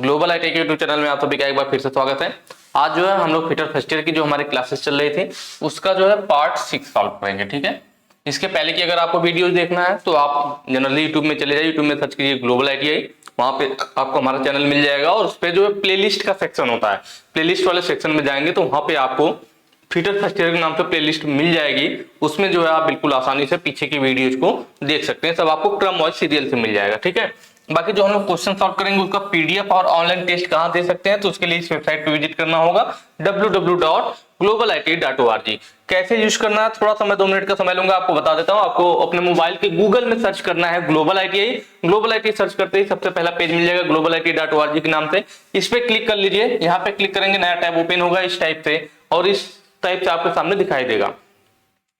Global IT के YouTube channel में आप सभी का एक बार फिर से स्वागत है। आज जो है हम लोग फिटर फर्स्ट ईयर की जो हमारी क्लासेस चल रही थी उसका जो है पार्ट 6 सॉल्व करेंगे। ठीक है, इसके पहले की अगर आपको वीडियोस देखना है तो आप जनरली यूट्यूब में चले जाइए, यूट्यूब में सर्च कीजिए ग्लोबल आईटीआई, वहां पे आपको हमारा चैनल मिल जाएगा और उस पर जो है प्लेलिस्ट का सेक्शन होता है, प्लेलिस्ट वाले सेक्शन में जाएंगे तो वहां पे आपको फिटर फर्स्ट ईयर के नाम से प्लेलिस्ट मिल जाएगी। उसमें जो है आप बिल्कुल आसानी से पीछे की वीडियोज को देख सकते हैं, सब आपको क्रम वाइज सीरियल से मिल जाएगा। ठीक है, बाकी जो हम लोग क्वेश्चन सॉल्व करेंगे उसका पीडीएफ और ऑनलाइन टेस्ट कहां दे सकते हैं, तो उसके लिए इस वेबसाइट पे विजिट करना होगा www.globalit.org। कैसे यूज करना है, थोड़ा सा मैं 2 मिनट का समय लूंगा, आपको बता देता हूं। आपको अपने मोबाइल के गूगल में सर्च करना है global ITI. Global ITI search करते ही सबसे पहला पेज मिल जाएगा globalit.org के नाम से, इस पे क्लिक कर लीजिए। यहाँ पे क्लिक करेंगे, नया टैब ओपन होगा इस टाइप से और इस टाइप से आपके सामने दिखाई देगा।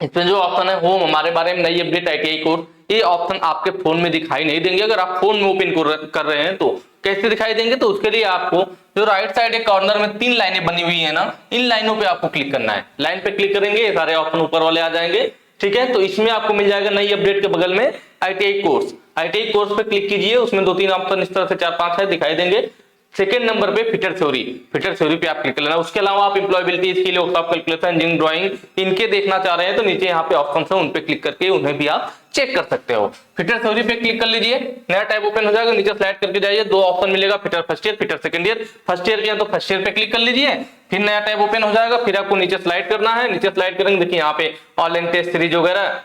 इसमें जो ऑप्शन है होम, हमारे बारे में नई अपडेट आईटीआई कोर्स, ये ऑप्शन आपके फोन में दिखाई नहीं देंगे। अगर आप फोन में ओपन कर रहे हैं तो कैसे दिखाई देंगे, तो उसके लिए आपको जो राइट साइड एक कॉर्नर में 3 लाइनें बनी हुई है ना, इन लाइनों पे आपको क्लिक करना है। लाइन पे क्लिक करेंगे, सारे ऑप्शन ऊपर वाले आ जाएंगे। ठीक है, तो इसमें आपको मिल जाएगा नई अपडेट के बगल में आईटीआई कोर्स। आईटीआई कोर्स पे क्लिक कीजिए, उसमें 2-3 ऑप्शन इस तरह से 4-5 है दिखाई देंगे। सेकेंड नंबर पे फिटर थ्योरी, फिटर थ्योरी पे आप क्लिक कर लेना। उसके अलावा आप employability, skill, workshop, calculation, engineering, drawing, इनके देखना चाह रहे हैं तो नीचे यहाँ पे ऑप्शन है, उन पे क्लिक करके उन्हें भी आप चेक कर सकते हो। फिटर थ्योरी पे क्लिक कर लीजिए, नया टैब ओपन हो जाएगा। नीचे स्लाइड करके जाइए, 2 ऑप्शन मिलेगा, fitter first year, fitter second year. First year के तो फर्स्ट ईयर पे क्लिक कर लीजिए, फिर नया टैब ओपन हो जाएगा। फिर आपको नीचे स्लाइड करना है, नीचे स्लाइड करेंगे, देखिए यहाँ पे ऑनलाइन टेस्ट सीरीज वगैरह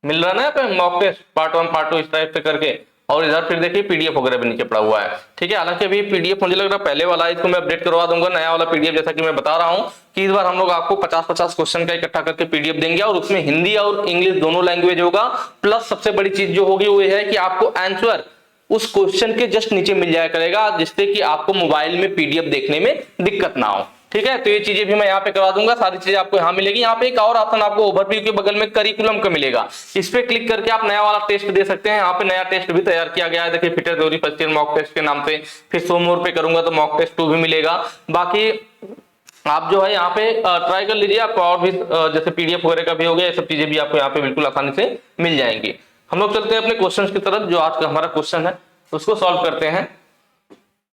मिल रहा है ना, यहाँ पे मॉक टेस्ट पार्ट 1 पार्ट 2 इस टाइप से करके, और इधर फिर देखिए पीडीएफ वगैरह भी नीचे पड़ा हुआ है। ठीक है, हालांकि अभी पीडीएफ मुझे लग रहा है पहले वाला है, इसको मैं अपडेट करवा दूंगा। नया वाला पीडीएफ जैसा कि मैं बता रहा हूं कि इस बार हम लोग आपको 50-50 क्वेश्चन का इकट्ठा करके पीडीएफ देंगे और उसमें हिंदी और इंग्लिश दोनों लैंग्वेज होगा। प्लस सबसे बड़ी चीज जो होगी वो है कि आपको आंसर उस क्वेश्चन के जस्ट नीचे मिल जाया करेगा, जिससे कि आपको मोबाइल में पीडीएफ देखने में दिक्कत ना हो। ठीक है, तो ये चीजें भी मैं यहाँ पे करवा दूंगा, सारी चीजें आपको यहाँ मिलेगी। यहाँ पे एक और ऑप्शन आपको ओवरव्यू के बगल में करिकुलम का मिलेगा, इस पे क्लिक करके आप नया वाला टेस्ट दे सकते हैं। यहाँ पे नया टेस्ट भी तैयार किया गया है, देखिए fitter theory first year mock test के नाम से। फिर सोमवार पे करूंगा तो मॉक टेस्ट 2 भी मिलेगा। बाकी आप जो है यहाँ पे ट्राई कर लीजिए, आपको और भी जैसे पीडीएफ वगैरह का भी हो गया, ये सब चीजें भी आपको यहाँ पे बिल्कुल आसानी से मिल जाएंगी। हम लोग चलते हैं अपने क्वेश्चन की तरफ। जो आज का हमारा क्वेश्चन है उसको सॉल्व करते हैं।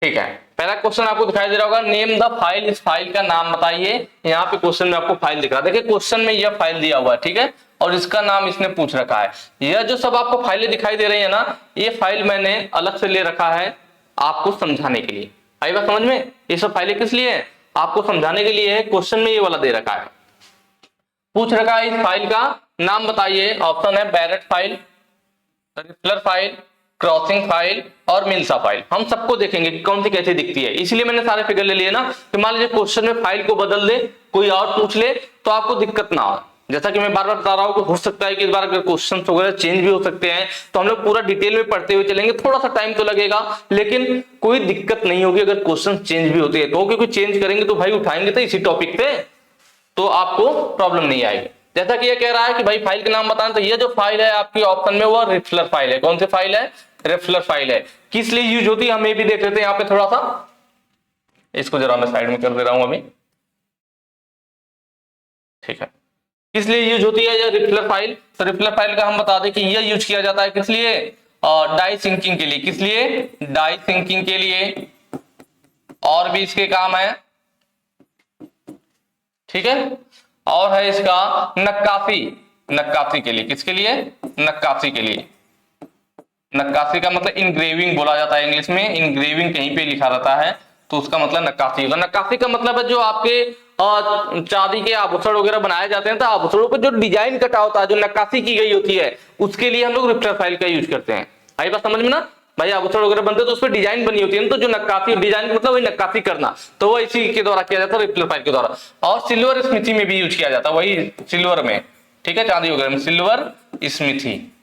ठीक है, पहला क्वेश्चन आपको दिखाई दे रहा होगा, नेम द फाइल, इस फाइल का नाम बताइए। यहाँ पे क्वेश्चन में आपको फाइल दिख रहा है, देखिए क्वेश्चन में यह फाइल दिया हुआ है। ठीक है, और इसका नाम इसने पूछ रखा है। यह जो सब आपको फाइलें दिखाई दे रही है ना, ये फाइल मैंने अलग से ले रखा है आपको समझाने के लिए। आई बात समझ में, ये सब फाइलें किस लिए है, आपको समझाने के लिए है। क्वेश्चन में ये वाला दे रखा है, पूछ रखा है इस फाइल का नाम बताइए। ऑप्शन है barrette file, riffler file, crossing file और मिल्सा फाइल। हम सबको देखेंगे कि कौन सी कैसे दिखती है, इसलिए मैंने सारे फिगर ले लिए ना कि मान लीजिए क्वेश्चन में फाइल को बदल दे, कोई और पूछ ले तो आपको दिक्कत ना हो। जैसा कि मैं बार बार बता रहा हूं कि हो सकता है कि इस बार अगर क्वेश्चन वगैरह चेंज भी हो सकते हैं, तो हम लोग पूरा डिटेल में पढ़ते हुए चलेंगे। थोड़ा सा टाइम तो लगेगा, लेकिन कोई दिक्कत नहीं होगी अगर क्वेश्चन चेंज भी होते हैं तो, क्योंकि चेंज करेंगे तो भाई उठाएंगे तो इसी टॉपिक पे, तो आपको प्रॉब्लम नहीं आएगी। जैसा कि ये कह रहा है कि भाई फाइल का नाम बताएं, तो ये जो फाइल है आपकी ऑप्शन में वो रिफलर फाइल है। कौन सी फाइल है, रिफलर फाइल है। किस लिए यूज होती है हम ये भी देख लेते हैं। यहाँ पे थोड़ा सा इसको जरा मैं साइड में कर दे रहा हूं अभी। ठीक है, किस लिए यूज होती है ये रिफलर फाइल, तो रिफलर फाइल का हम बता दें कि ये यूज किया जाता है किस लिए, डाई सिंकिंग के लिए। किस लिए, डाई सिंकिंग के लिए, और भी इसके काम है। ठीक है, और है इसका नक्काशी, नक्काशी के लिए। किसके लिए, नक्काशी के लिए। नक्काशी का मतलब इंग्रेविंग बोला जाता है इंग्लिश में, इंग्रेविंग कहीं पे लिखा रहता है तो उसका मतलब नक्काशी होगा। नक्काशी का मतलब है जो आपके चांदी के आभूषण वगैरह बनाए जाते हैं, तो आभूषणों पर जो डिजाइन कटा होता है, जो नक्काशी की गई होती है, उसके लिए हम लोग रिफलर फाइल का यूज करते हैं। आई बात समझ में ना, भाई आभूषण वगैरह बनते हैं तो उस पर डिजाइन बनी होती है, तो जो नक्काशी, डिजाइन मतलब वही नक्काशी करना, तो वो इसी के द्वारा किया जाता है, रिफलर फाइल के द्वारा। और सिल्वर स्मिथी में भी यूज किया जाता है, वही सिल्वर में। ठीक है, चांदी वगैरह में सिल्वर स्मिथी,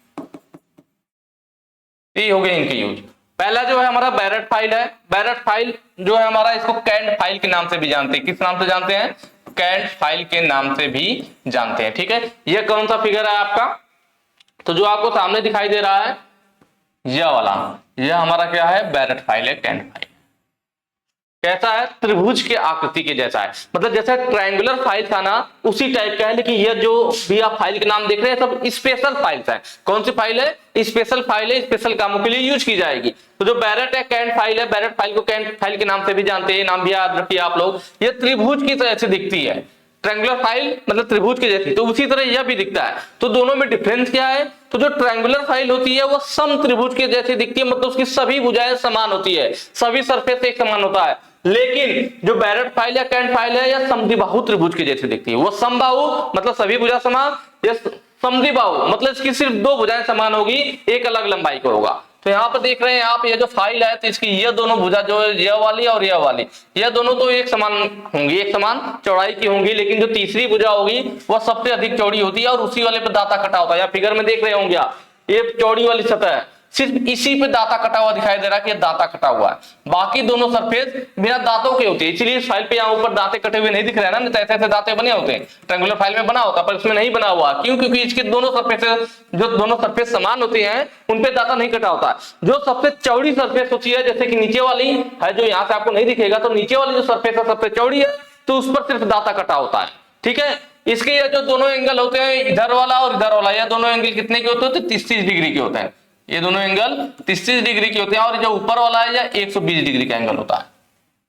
ये हो गए इनके यूज। पहला जो है हमारा बैरेट फाइल है। बैरेट फाइल जो है हमारा, इसको कैंट फाइल के नाम से भी जानते हैं। किस नाम से जानते हैं, कैंट फाइल के नाम से भी जानते हैं। ठीक है, ये कौन सा फिगर है आपका, तो जो आपको सामने दिखाई दे रहा है यह वाला, यह हमारा क्या है, बैरेट फाइल है, कैंट फाइल। कैसा है, त्रिभुज के आकृति के जैसा है, मतलब जैसा ट्रायंगुलर फाइल था ना उसी टाइप का है। लेकिन ये जो भी आप फाइल के नाम देख रहे हैं सब स्पेशल फाइल्स है। कौन सी फाइल है, स्पेशल फाइल है, स्पेशल कामों के लिए यूज की जाएगी। तो जो बैरेट है कैंट फाइल है, बैरेट फाइल को कैंट फाइल के नाम से भी जानते हैं, नाम भी याद रखिए आप लोग। ये त्रिभुज की तरह से दिखती है, ट्रायंगुलर फाइल मतलब त्रिभुज के जैसी, तो उसी तरह यह भी दिखता है। तो दोनों में डिफरेंस क्या है, तो जो ट्रायंगुलर फाइल होती है वो सम त्रिभुज के जैसी दिखती है, मतलब उसकी सभी भुजाएं समान होती है, सभी सरफेस एक समान होता है। लेकिन जो बैरेट फाइल या कैंट फाइल है या समद्विबाहु त्रिभुज के जैसी दिखती है। वो समबाहु मतलब सभी भुजा समान, या समद्विबाहु मतलब इसकी सिर्फ दो भुजाएं समान होगी, एक अलग लंबाई का होगा। तो यहाँ पर देख रहे हैं आप ये जो फाइल है तो इसकी ये दोनों भुजा जो है यह वाली और यह वाली, यह दोनों तो एक समान होंगी, एक समान चौड़ाई की होंगी। लेकिन जो तीसरी भुजा होगी वह सबसे अधिक चौड़ी होती है और उसी वाले पर दाता कटा होता है। या फिगर में देख रहे होंगे आप, ये चौड़ी वाली सतह है, सिर्फ इसी पे दाता कटा हुआ दिखाई दे रहा है कि दाता कटा हुआ है। बाकी दोनों सरफेस बिना दांतों के होती है, इसलिए इस फाइल पे यहाँ ऊपर दांते कटे हुए नहीं दिख रहे हैं ना, ऐसे ऐसे दांते बने होते हैं। ट्रायंगुलर फाइल में बना होता है पर इसमें नहीं बना हुआ, क्यों? क्योंकि इसके दोनों सरफेस जो दोनों सरफेस समान होते हैं उन पे दाता नहीं कटा होता है। जो सबसे चौड़ी सरफेस होती है जैसे कि नीचे वाली है जो यहाँ से आपको नहीं दिखेगा, तो नीचे वाली जो सरफेस है सबसे चौड़ी है तो उस पर सिर्फ दाता कटा होता है। ठीक है, इसके ये जो दोनों एंगल होते हैं इधर वाला और इधर वाला, ये दोनों एंगल कितने के होते हैं, 30 डिग्री के होते हैं। ये दोनों एंगल 30 डिग्री के होते हैं और जो ऊपर वाला है या 120 डिग्री का एंगल होता है।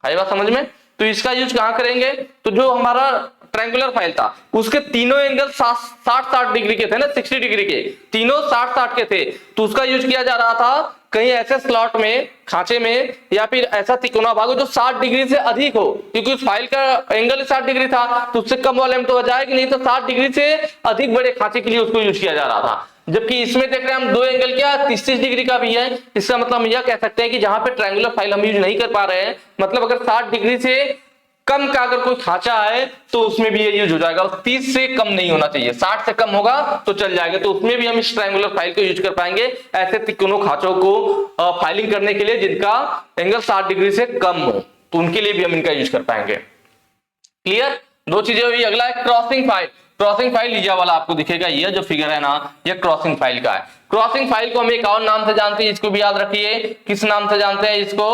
आई बात समझ में? तो इसका यूज कहां करेंगे, तो जो हमारा ट्रायंगुलर फाइल था उसके तीनों एंगल 60-60 डिग्री के थे ना, 60 डिग्री के, तीनों 60-60 के थे। तो उसका यूज किया जा रहा था कहीं ऐसे स्लॉट में, खांचे में, या फिर ऐसा तिकोना भाग जो 60 डिग्री से अधिक हो, क्योंकि उस फाइल का एंगल 60 डिग्री था तो उससे कम वाले में तो जाएगी नहीं, तो 60 डिग्री से अधिक बड़े खांचे के लिए उसको यूज किया जा रहा था। जबकि इसमें देख रहे हैं हम दो एंगल क्या 30 डिग्री का भी है। इसका मतलब हम यह कह सकते हैं कि जहां पे ट्रायंगुलर फाइल हम यूज नहीं कर पा रहे हैं, मतलब अगर 60 डिग्री से कम का अगर कोई खांचा है तो उसमें भी ये यूज हो जाएगा। 30 से कम नहीं होना चाहिए, 60 से कम होगा तो चल जाएगा, तो उसमें भी हम इस ट्रायंगुलर फाइल को यूज कर पाएंगे ऐसे तिकोनों खांचों को फाइलिंग करने के लिए जिनका एंगल 60 डिग्री से कम हो, तो उनके लिए भी हम इनका यूज कर पाएंगे। क्लियर? दो चीजें हुई। अगला है क्रॉसिंग फाइल। क्रॉसिंग फाइल लीजिए वाला आपको दिखेगा, यह जो फिगर है ना यह क्रॉसिंग फाइल का है। क्रॉसिंग फाइल को हम एक और नाम से जानते हैं, इसको भी याद रखिए। किस नाम से जानते हैं इसको,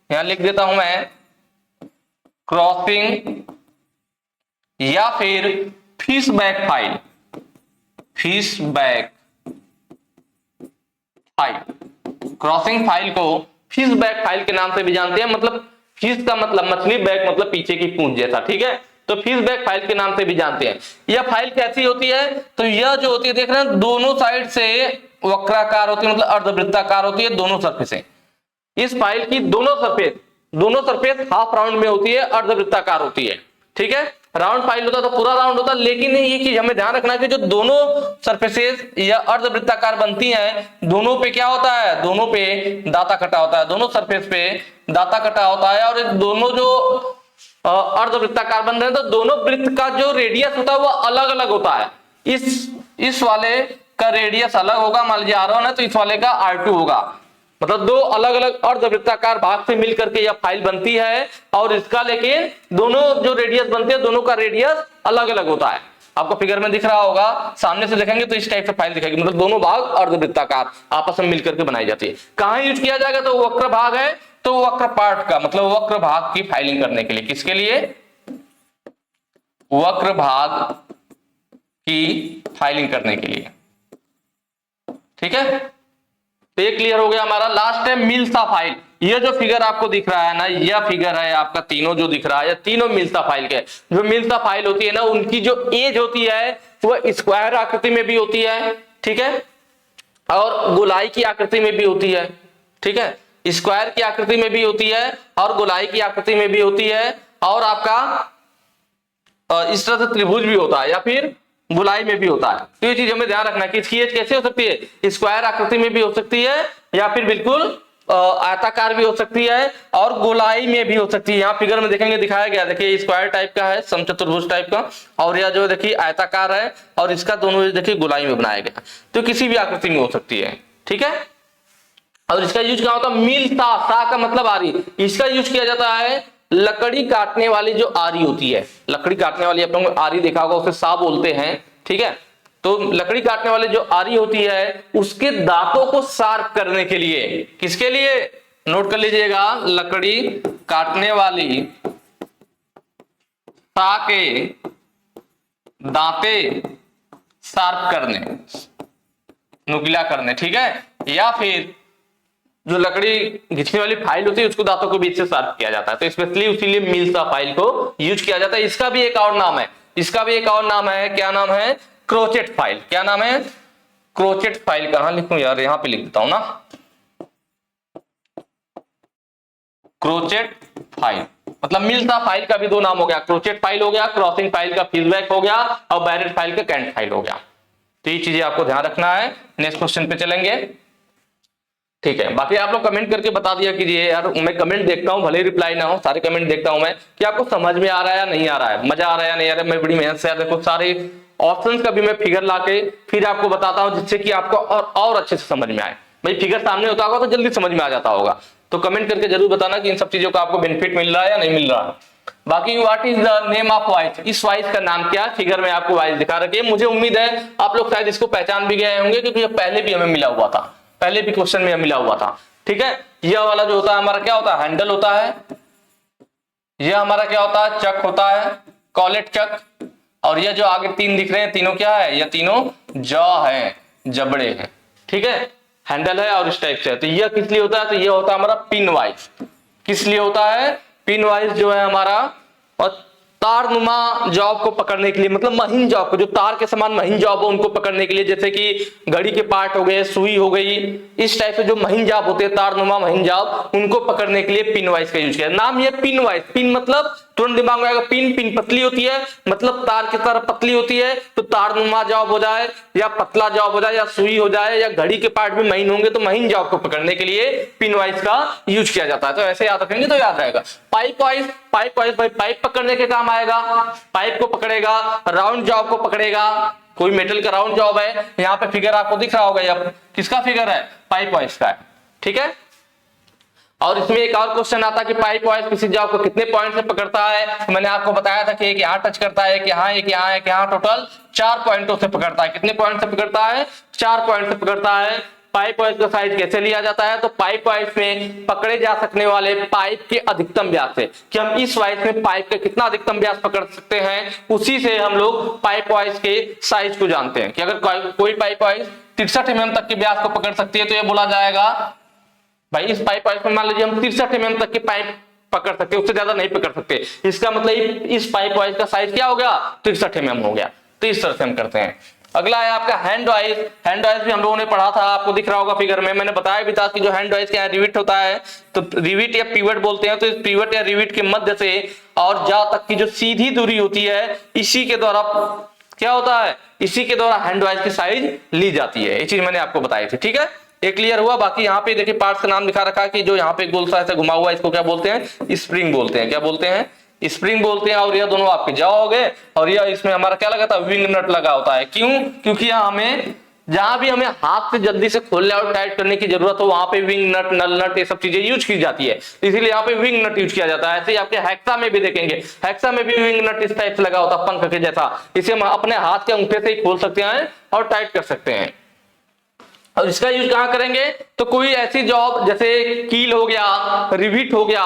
यहां लिख देता हूं मैं, क्रॉसिंग या फिर Fishback file. Fishback file, crossing file को फिशबैक फाइल के नाम से भी जानते हैं। मतलब फिश का मतलब मछली, बैक मतलब पीछे की पूंछ जैसा। ठीक है, तो फिशबैक फाइल के नाम से भी जानते हैं। यह फाइल कैसी होती है, तो यह जो होती है देख रहे हैं दोनों साइड से वक्राकार होती है, मतलब अर्धवृत्ताकार होती है दोनों सरफेसें। इस फाइल की दोनों सरफेस हाफ राउंड में होती है, अर्धवृत्ताकार होती है। ठीक है, राउंड फाइल होता तो पूरा राउंड होता, लेकिन ये चीज हमें ध्यान रखना है कि जो दोनों सरफेसेस या अर्धवृत्ताकार बनती हैं दोनों पे क्या होता है, दोनों पे दाता कटा होता है, दोनों सरफेस पे दाता कटा होता है। और दोनों जो अर्धवृत्ताकार बन रहे हैं तो दोनों वृत्त का जो रेडियस होता है वो अलग अलग होता है। इस वाले का रेडियस अलग होगा, मान लीजिए R1 है तो इस वाले का R2 होगा। मतलब दो अलग अलग अर्धवृत्ताकार भाग से मिलकर के यह फाइल बनती है, और इसका लेकिन दोनों जो रेडियस बनते हैं दोनों का रेडियस अलग अलग होता है। आपको फिगर में दिख रहा होगा, सामने से देखेंगे तो इस टाइप से फाइल दिखेगी, मतलब दोनों भाग अर्धवृत्ताकार आपस में मिलकर के बनाई जाती है। कहां यूज किया जाएगा, तो वक्र भाग है तो वक्र पार्ट का, मतलब वक्र भाग की फाइलिंग करने के लिए। किसके लिए, वक्र भाग की फाइलिंग करने के लिए। ठीक है, तो ये क्लियर हो गया हमारा। लास्ट है मिल्सा फाइल। ये जो फिगर आपको दिख रहा है ना, यह फिगर है आपका तीनों जो दिख रहा है, ये तीनों मिल्सा फाइल के। जो मिल्सा फाइल होती है ना उनकी जो एज होती है वह स्क्वायर आकृति में भी होती है। ठीक है, और गोलाई की आकृति में भी होती है। ठीक है, स्क्वायर की आकृति में भी होती है और गोलाई की आकृति में भी होती है, और आपका इस तरह से त्रिभुज भी होता है या फिर गोलाई में भी होता है। तो ये चीज हमें ध्यान रखना कि इसकी एज कैसे हो सकती है, स्क्वायर आकृति में भी हो सकती है या फिर बिल्कुल आयताकार भी हो सकती है और गोलाई में भी हो सकती है। यहाँ फिगर में देखेंगे दिखाया गया, देखिए स्क्वायर टाइप का है, समचतुर्भुज टाइप का, और यह जो देखिए आयताकार है और इसका दोनों देखिए गोलाई में बनाया गया। तो किसी भी आकृति में हो सकती है। ठीक है, और इसका यूज क्या होता है, मिलता, सा का मतलब आरी। इसका यूज किया जाता है लकड़ी काटने वाली जो आरी होती है, लकड़ी काटने वाली अपन आरी देखा होगा, उसे सा बोलते हैं। ठीक है, तो लकड़ी काटने वाली जो आरी होती है उसके दांतों को शार्प करने के लिए, किसके लिए, नोट कर लीजिएगा, लकड़ी काटने वाली के दांते शार्प करने, नुकीला करने, ठीक है। या फिर जो लकड़ी घिसने वाली फाइल होती है उसको दांतों के बीच से शार्प किया जाता है, तो स्पेशली उसीलिए मिल्स ऑफ फाइल को यूज किया जाता है। इसका भी एक और नाम है, इसका भी एक और नाम है, क्या नाम है, क्रोचेट फाइल। क्या नाम है, क्रोचेट फाइल। कहां लिखूं यार, यहां पे लिख देता हूं ना, क्रोचेट फाइल मतलब मिल्स ऑफ फाइल का भी दो नाम हो गया, क्रोचेट फाइल हो गया, क्रॉसिंग फाइल का फीडबैक हो गया, और बैरेट फाइल का कैंट फाइल हो गया। तो ये चीजें आपको ध्यान रखना है। नेक्स्ट क्वेश्चन पे चलेंगे, ठीक है। बाकी आप लोग कमेंट करके बता दिया कीजिए यार, मैं कमेंट देखता हूं, भले रिप्लाई ना हो, सारे कमेंट देखता हूं मैं, कि आपको समझ में आ रहा है या नहीं आ रहा है, मजा आ रहा है या नहीं आ रहा है। मैं बड़ी मेहनत से देखो सारे ऑप्शंस का भी मैं फिगर लाके फिर आपको बताता हूं, जिससे कि आपको और अच्छे से समझ में आए। भाई फिगर सामने होता होगा तो जल्दी समझ में आ जाता होगा। तो कमेंट करके जरूर बताना कि इन सब चीजों का आपको बेनिफिट मिल रहा है या नहीं मिल रहा है। बाकी what is the name of voice, इस वॉइस का नाम क्या है, फिगर में आपको वॉइस दिखा रखी है। मुझे उम्मीद है आप लोग शायद इसको पहचान भी गए होंगे, क्योंकि ये पहले भी हमें मिला हुआ था, पहले भी क्वेश्चन में मिला हुआ था, ठीक है। यह वाला जो होता है हमारा क्या होता है, हैंडल होता है। यह हमारा क्या होता है, चक होता है, कॉलेट चक। और ये जो आगे तीन दिख रहे हैं, तीनों क्या है, ये तीनों जॉ है, जबड़े हैं, ठीक है। हैंडल है और इस टाइप से है। तो यह किस लिए होता है, तो यह होता है हमारा पिन वाइज। किस लिए होता है, पिन वाइज जो है हमारा, और तारनुमा जॉब को पकड़ने के लिए, मतलब महीन जॉब को, जो तार के समान महीन जॉब हो उनको पकड़ने के लिए, जैसे कि घड़ी के पार्ट हो गए, सुई हो गई, इस टाइप से जो महीन जॉब होते हैं, तारनुमा महीन जॉब, उनको पकड़ने के लिए पिन वाइज का यूज किया। नाम ये पिन वाइज, पिन मतलब तुरंत दिमाग में आएगा, पिन, पिन पतली होती है, मतलब तार की तरह पतली होती है, तो तारनुमा जॉब हो जाए, या पतला जॉब हो जाए, या सुई हो जाए, या घड़ी के पार्ट भी महीन होंगे, तो महीन जॉब को पकड़ने के लिए पिन वाइज का यूज किया जाता है। तो ऐसे याद रखेंगे तो याद रहेगा। पाइप वाइज, पाइप वाइज भाई पाइप पकड़ने के काम आएगा, पाइप को पकड़ेगा, राउंड जॉब को पकड़ेगा, कोई मेटल का राउंड जॉब है, यहाँ पे फिगर आपको दिख रहा होगा, अब किसका फिगर है, पाइप वाइज का है, ठीक है। और इसमें एक और क्वेश्चन आता है कि पाइप वाइज किसी जॉब को कितने पॉइंट से पकड़ता है। मैंने आपको बताया था कि एक यहाँ टच करता है, एक यहाँ, एक यहाँ, एक यहाँ, टोटल 4 पॉइंटों से पकड़ता है। कितने पॉइंट से पकड़ता है, 4 पॉइंट से पकड़ता है। पाइप वाइज का साइज कैसे लिया जाता है, तो पाइप वाइज में पकड़े जा सकने वाले पाइप के अधिकतम व्यास से, कि हम इस वाइज में पाइप का कितना अधिकतम व्यास पकड़ सकते हैं, उसी से हम लोग पाइप वाइज के साइज को जानते हैं। कि अगर कोई पाइप वाइज 63 mm तक के व्यास को पकड़ सकती है, तो ये बोला जाएगा भाई इस पाइप वाइज में मान लीजिए हम 63 mm तक के पाइप पकड़ सकते हैं, उससे ज्यादा नहीं पकड़ सकते। इसका मतलब इस पाइप वाइज का साइज क्या हो गया, 63 mm हो गया। तो इस तरह से हम करते हैं। अगला है आपका हैंड वाइज। हैंड वाइज भी हम लोगों ने पढ़ा था, आपको दिख रहा होगा फिगर में, मैंने बताया भी था कि जो हैंड वाइज क्या है, रिविट होता है, तो रिविट या पिवट बोलते हैं। तो इस पिवट या रिविट के मध्य से और जा तक की जो सीधी दूरी होती है, इसी के द्वारा क्या होता है, इसी के द्वारा हैंड वाइज की साइज ली जाती है। ये चीज मैंने आपको बताई थी, ठीक है। ये क्लियर हुआ। बाकी यहाँ पे देखिए पार्ट्स का नाम दिखा रखा है कि जो यहाँ पे गोल सा ऐसे घुमा हुआ है, इसको क्या बोलते हैं, स्प्रिंग बोलते हैं। क्या बोलते हैं, स्प्रिंग बोलते हैं। और यह दोनों आपके जॉ हो गए, और यह इसमें हमारा क्या लगा था, विंग नट लगा होता है। क्यों, क्योंकि यहाँ हमें जहां भी हमें हाथ से जल्दी से खोलने और टाइट करने की जरूरत हो, वहां पे विंग नट, नल नट, ये सब चीजें यूज की जाती है, इसीलिए यहाँ पे विंग नट यूज किया जाता है। ऐसे ही आपके हेक्सा में भी देखेंगे, हेक्सा में भी विंग नट इस टाइप से लगा होता है, पंख के जैसा। इसे हम अपने हाथ के अंगूठे से ही खोल सकते हैं और टाइट कर सकते हैं। और इसका यूज कहां करेंगे, तो कोई ऐसी जॉब जैसे कील हो गया, रिविट हो गया,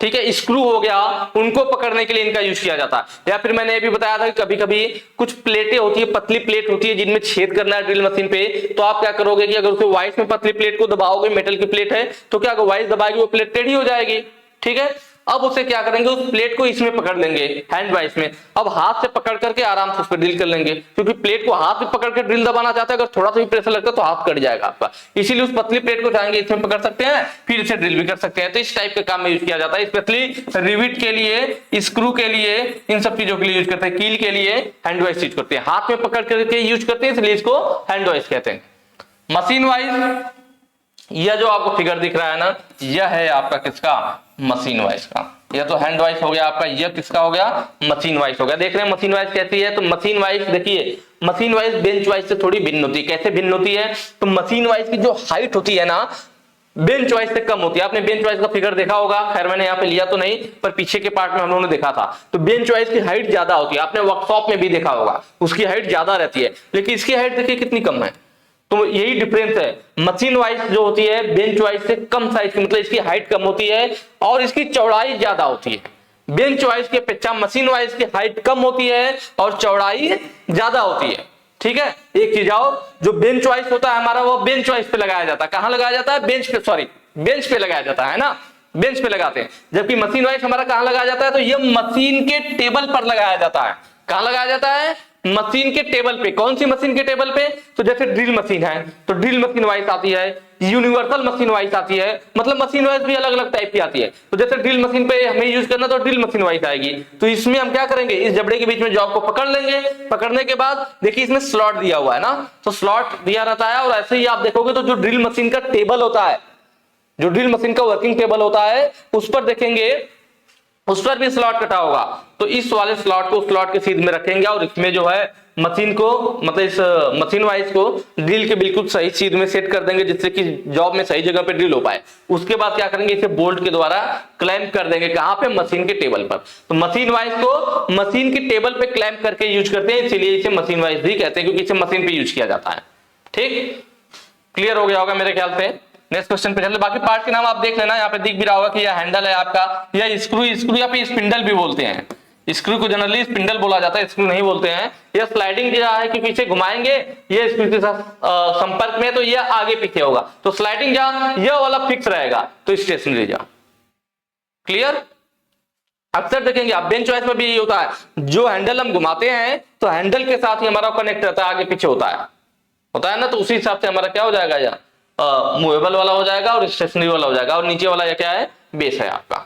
ठीक है, स्क्रू हो गया, उनको पकड़ने के लिए इनका यूज किया जाता है। या फिर मैंने ये भी बताया था कि कभी कभी कुछ प्लेटें होती है, पतली प्लेट होती है, जिनमें छेद करना है ड्रिल मशीन पे, तो आप क्या करोगे कि अगर उसे वाइस में पतली प्लेट को दबाओगे, मेटल की प्लेट है, तो क्या वाइस दबाएगी, वो प्लेट टेढ़ी हो जाएगी, ठीक है। अब उसे क्या करेंगे, उस प्लेट को इसमें पकड़ लेंगे, हैंड वाइस में। अब हाथ से पकड़ करके आराम से उस पर ड्रिल कर लेंगे, क्योंकि प्लेट को हाथ में पकड़ के ड्रिल दबाना चाहते हैं, अगर थोड़ा सा भी प्रेशर लगता है तो हाथ कट जाएगा आपका। इसीलिए उस पतली प्लेट को चाहेंगे इसमें पकड़ सकते हैं, फिर इसे ड्रिल भी कर सकते हैं। तो इस टाइप के काम में यूज किया जाता है, स्पेशली रिविट के लिए, स्क्रू के लिए, इन सब चीजों के लिए यूज करते हैं। कील के लिए हैंड वाइस यूज करते हैं, हाथ में पकड़ करके यूज करते हैं, इसलिए इसको हैंड वाइस कहते हैं। मशीन वाइज, यह जो आपको फिगर दिख रहा है ना, यह है आपका किसका, मशीन वाइज का। यह तो हैंड वाइज हो गया आपका, यह किसका हो गया, मशीन वाइज हो गया। देख रहे हैं मशीन वाइज कैसी है, तो मशीन वाइज देखिए, मशीन वाइज बेंच वाइज से थोड़ी भिन्न होती है। कैसे भिन्न होती है, तो मशीन वाइज की जो हाइट होती है ना, बेंच वाइज से कम होती है। आपने बेंच वाइज का फिगर देखा होगा, खैर मैंने यहाँ पे लिया तो नहीं, पर पीछे के पार्ट में हम लोगों ने देखा था। तो बेंच वाइज की हाइट ज्यादा होती है, आपने वर्कशॉप में भी देखा होगा, उसकी हाइट ज्यादा रहती है। लेकिन इसकी हाइट देखिए कितनी कम है, तो यही डिफरेंस है, मशीन वाइज जो होती है बेंच वाइज से कम साइज की, मतलब इसकी हाइट कम होती है और इसकी चौड़ाई ज्यादा होती है। बेंच वाइज की अपेक्षा मशीन वाइज की हाइट कम होती है और चौड़ाई ज्यादा होती है। ठीक है, एक चीज और, जो बेंच वाइज होता है हमारा वो बेंच वाइज पे लगाया जाता है। कहां लगाया जाता है? बेंच पे, सॉरी बेंच पे लगाया जाता है ना, बेंच पे लगाते हैं। जबकि मशीन वाइज हमारा कहां लगाया जाता है? तो ये मशीन के टेबल पर लगाया जाता है। कहां लगाया जाता है? मशीन के टेबल पे। कौन सी मशीन के टेबल पे? तो जैसे ड्रिल मशीन है तो ड्रिल मशीन वाइज आती है, यूनिवर्सल मशीन वाइज आती है, मतलब मशीन वाइज भी अलग अलग टाइप की आती है। तो जैसे ड्रिल मशीन पे हमें यूज करना तो ड्रिल मशीन वाइज आएगी। तो इसमें हम क्या करेंगे, इस जबड़े के बीच में जॉब को पकड़ लेंगे, पकड़ने के बाद देखिए इसमें स्लॉट दिया हुआ है ना, तो स्लॉट दिया रहता है। और ऐसे ही आप देखोगे तो जो ड्रिल मशीन का टेबल होता है, जो ड्रिल मशीन का वर्किंग टेबल होता है उस पर देखेंगे, उस पर भी स्लॉट कटा होगा। तो इस वाले स्लॉट को स्लॉट के सीध में रखेंगे और इसमें जो है मशीन को, मतलब इस मशीन वाइज को ड्रिल के बिल्कुल सही सीध में सेट कर देंगे, जिससे कि जॉब में सही जगह पे ड्रिल हो पाए। उसके बाद क्या करेंगे, इसे बोल्ट के द्वारा क्लैंप कर देंगे। कहां पे? मशीन के टेबल पर। तो मशीन वाइज को मशीन के टेबल पे क्लैंप करके यूज करते हैं, इसीलिए इसे मशीन वाइज भी कहते हैं, क्योंकि इसे मशीन पे यूज किया जाता है। ठीक, क्लियर हो गया होगा मेरे ख्याल से। नेक्स्ट क्वेश्चन पे चलते। बाकी पार्ट के नाम आप देख लेना, यहाँ पे दिख भी रहा होगा कि यह हैंडल है आपका, या स्क्रू, स्क्रू या फिर स्पिंडल भी बोलते हैं। स्क्रू को जनरली स्पिंडल बोला जाता है, स्क्रू नहीं बोलते हैं। यह स्लाइडिंग दिया है कि पीछे घुमाएंगे, ये स्क्रू के साथ संपर्क में, तो यह आगे पीछे होगा। तो स्लाइडिंग जा, यह वाला फिक्स रहेगा, तो स्टेशनरी जा। क्लियर? अक्सर देखेंगे आप बेंच वाइज में भी यही होता है, जो हैंडल हम घुमाते हैं तो हैंडल के साथ ही हमारा कनेक्ट रहता है, आगे पीछे होता है ना। तो उसी हिसाब से हमारा क्या हो जाएगा, या मूवेबल वाला हो जाएगा और स्टेशनरी वाला हो जाएगा। और नीचे वाला ये क्या है? बेस है आपका।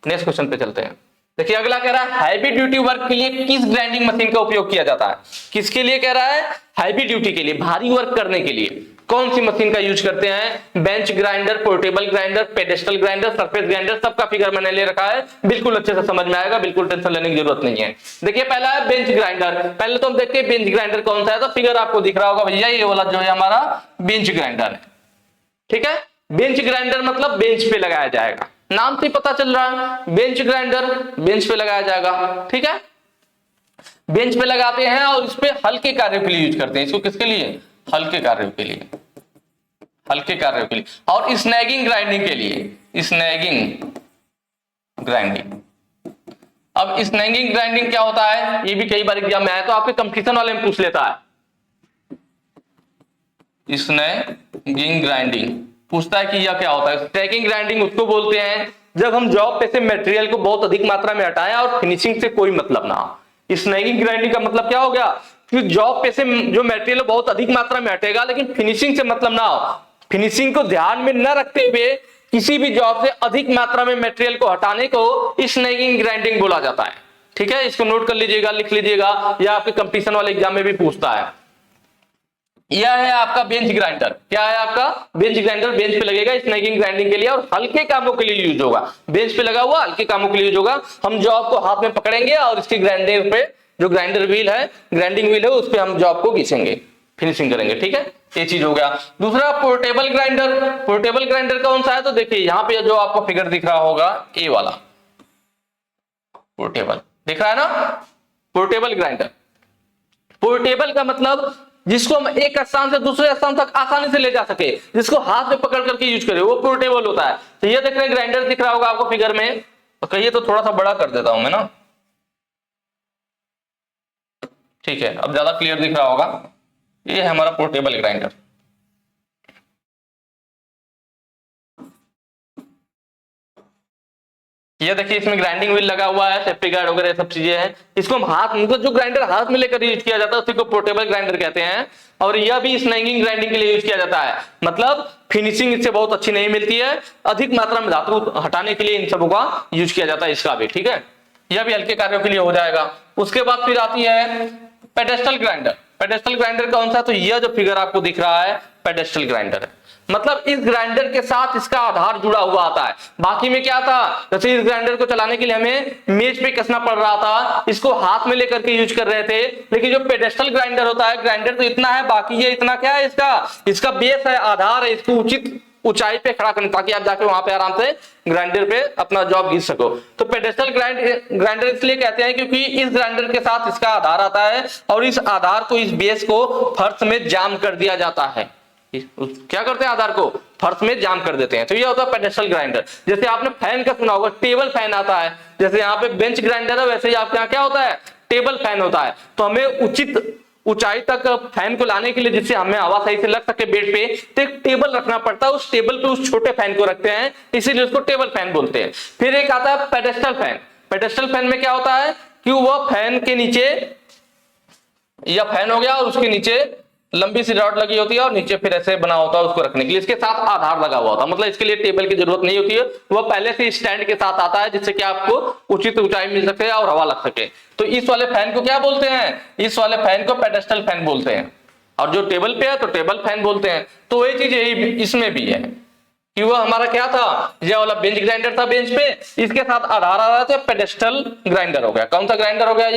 नेक्स्ट क्वेश्चन पे चलते हैं। देखिए अगला कह रहा है हैवी ड्यूटी वर्क के लिए किस ग्राइंडिंग मशीन का उपयोग किया जाता है? किसके लिए कह रहा है? हैवी ड्यूटी के लिए, भारी वर्क करने के लिए कौन सी मशीन का यूज करते हैं? Bench grinder, portable grinder, pedestal grinder, surface grinder, सबका फिगर मैंने ले रखा है, बिल्कुल अच्छे से समझ में आएगा, बिल्कुल टेंशन लेने की जरूरत नहीं है। देखिए पहला है बेंच ग्राइंडर। पहले तो हम देखते हैं बेंच ग्राइंडर कौन सा है, तो फिगर आपको दिख रहा होगा भैया, ये वाला जो है हमारा बेंच ग्राइंडर है। ठीक है, बेंच ग्राइंडर मतलब बेंच पे लगाया जाएगा, नाम से पता चल रहा है, बेंच ग्राइंडर बेंच पे लगाया जाएगा। ठीक है, बेंच पे लगाते हैं और इस पे हल्के कार्यों के लिए यूज करते हैं। इसको किसके लिए? हल्के कार्यों के लिए, हल्के कार्यों के लिए। और स्नैगिंग ग्राइंडिंग के लिए, स्नैगिंग ग्राइंडिंग। अब स्नैगिंग ग्राइंडिंग क्या होता है, ये भी कई बार एग्जाम में आया, तो आपके कंपटीशन वाले में पूछ लेता है। स्नैगिंग ग्राइंडिंग पूछता है कि यह क्या होता है। स्नैगिंग ग्राइंडिंग उसको बोलते हैं जब हम जॉब पे से मटेरियल को बहुत अधिक मात्रा में हटाएं और फिनिशिंग से कोई मतलब ना हो। स्नैगिंग ग्राइंडिंग का मतलब क्या हो गया कि जॉब पे से जो मटेरियल बहुत अधिक मात्रा में हटेगा लेकिन फिनिशिंग से मतलब ना हो। फिनिशिंग को ध्यान में न रखते हुए किसी भी जॉब से अधिक मात्रा में मटेरियल को हटाने को स्नैगिंग ग्राइंडिंग बोला जाता है। ठीक है, इसको नोट कर लीजिएगा, लिख लीजिएगा, या आपके कंपटीशन वाले एग्जाम में भी पूछता है। यह है आपका बेंच ग्राइंडर। क्या है आपका? बेंच ग्राइंडर बेंच पे लगेगा स्नैगिंग ग्राइंडिंग के लिए और हल्के कामों के लिए यूज होगा। बेंच पे लगा हुआ हल्के कामों के लिए यूज होगा। हम जॉब को हाथ में पकड़ेंगे और इसकी ग्राइंडिंग पे, जो ग्राइंडर व्हील है, ग्राइंडिंग व्हील है, उस पे हम जॉब को घिसेंगे, फिनिशिंग करेंगे। ठीक है, ये चीज हो गया। दूसरा पोर्टेबल ग्राइंडर। पोर्टेबल ग्राइंडर कौन सा है? तो देखिए यहाँ पे जो आपको फिगर दिख रहा होगा, ए वाला पोर्टेबल दिख रहा है ना, पोर्टेबल ग्राइंडर। पोर्टेबल का मतलब जिसको हम एक स्थान से दूसरे स्थान तक आसानी से ले जा सके, जिसको हाथ में पकड़ करके यूज करे, वो पोर्टेबल होता है। तो ये देख रहे हैं ग्राइंडर दिख रहा होगा आपको फिगर में, तो कहिए तो थोड़ा सा बड़ा कर देता हूं मैं ना। ठीक है, अब ज्यादा क्लियर दिख रहा होगा। ये है हमारा पोर्टेबल ग्राइंडर। ये देखिए इसमें ग्राइंडिंग व्हील लगा हुआ है, सेफ्टी गार्ड वगैरह सब चीजें हैं। इसको हम हाथ, मतलब जो ग्राइंडर हाथ में लेकर यूज किया जाता है उसी को पोर्टेबल ग्राइंडर कहते हैं। और यह भी स्नैगिंग ग्राइंडिंग के लिए यूज किया जाता है, मतलब फिनिशिंग इससे बहुत अच्छी नहीं मिलती है, अधिक मात्रा में धातु हटाने के लिए इन सबों का यूज किया जाता है, इसका भी। ठीक है, यह भी हल्के कार्यों के लिए हो जाएगा। उसके बाद फिर आती है पेडेस्टल ग्राइंडर। पेडेस्टल ग्राइंडर कौन सा? तो यह जो फिगर आपको दिख रहा है पेडेस्टल ग्राइंडर है, मतलब इस ग्राइंडर के साथ इसका आधार जुड़ा हुआ आता है। बाकी में क्या था, जैसे इस ग्राइंडर को चलाने के लिए हमें मेज पे कसना पड़ रहा था, इसको हाथ में लेकर के यूज कर रहे थे। लेकिन जो पेडेस्टल ग्राइंडर होता है, ग्राइंडर तो इतना है, बाकी ये इतना क्या है, इसका बेस है, आधार है, इसको उचित ऊंचाई पे खड़ा करना, ताकि आप जाके वहां पे आराम से ग्राइंडर पे अपना जॉब घिस सको। तो पेडेस्टल ग्राइंडर इसलिए कहते हैं क्योंकि इस ग्राइंडर के साथ इसका आधार आता है और इस आधार को, इस बेस को फर्श में जाम कर दिया जाता है। क्या करते हैं, आधार को फर्श में जाम कर देते हैं। तो ये होता है पेडेस्टल ग्राइंडर। जैसे आपने फैन का सुना होगा, टेबल फैन आता है, जैसे यहाँ पे बेंच ग्राइंडर है, वैसे ही आपके यहाँ क्या होता है, टेबल फैन होता है। तो हमें उचित ऊंचाई तक फैन को लाने के लिए, जिससे हमें हवा सही से लग सके बेड पे, तो एक टेबल रखना पड़ता है। उस टेबल पे उस छोटे फैन को रखते हैं, इसीलिए उसको टेबल फैन बोलते हैं। फिर एक आता है पेडेस्टल फैन। पेडेस्टल फैन में क्या होता है कि वह फैन के नीचे, या फैन हो गया और उसके नीचे लंबी सी रॉड लगी होती है और नीचे फिर ऐसे बना होता है उसको रखने के लिए, इसके साथ आधार लगा हुआ होता है। मतलब इसके लिए टेबल की जरूरत नहीं होती है, वह पहले से स्टैंड के साथ आता है, जिससे कि आपको उचित ऊंचाई मिल सके और हवा लग सके। तो इस वाले फैन को क्या बोलते हैं, इस वाले फैन को पेडेस्टल फैन बोलते हैं। और जो टेबल पे है तो टेबल फैन बोलते हैं। तो वही चीज यही इसमें भी है कि वह हमारा क्या था, यह वाला बेंच ग्राइंडर था बेंच पे, इसके साथ आधार आ रहा था, पेडेस्टल ग्राइंडर हो गया। कौन सा ग्राइंडर हो गया,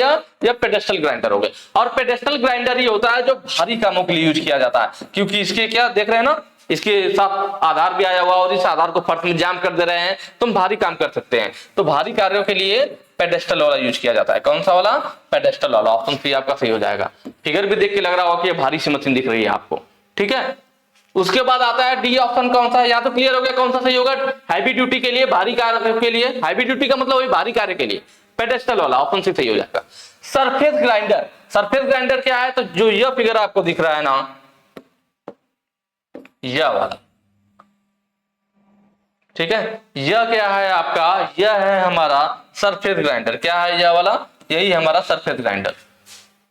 यह पेडेस्टल ग्राइंडर हो गया। और पेडेस्टल ग्राइंडर ही होता है जो भारी कामों के लिए यूज किया जाता है, क्योंकि इसके क्या देख रहे हैं ना, इसके साथ आधार भी आया हुआ और इस आधार को फर्श में जाम कर दे रहे हैं, तुम भारी काम कर सकते हैं। तो भारी कार्यों के लिए पेडेस्टल वाला यूज किया जाता है। कौन सा वाला, पेडेस्टल वाला। ऑप्शन सी आपका सही हो जाएगा। फिगर भी देख के लग रहा होगा कि भारी सी मशीन दिख रही है आपको, ठीक है। उसके बाद आता है डी ऑप्शन, कौन सा है, या तो क्लियर हो गया कौन सा सही होगा, हैवी ड्यूटी के लिए, भारी कार्य के लिए। हैवी ड्यूटी का मतलब वही भारी कार्य के लिए, पेडेस्टल वाला ऑप्शन सी सही हो जाएगा। सरफेस ग्राइंडर, सरफेस ग्राइंडर क्या है, तो जो यह फिगर आपको दिख रहा है ना, यह वाला, ठीक है, यह क्या है आपका, यह है हमारा सरफेस ग्राइंडर। क्या है यह वाला, यही हमारा सरफेस ग्राइंडर,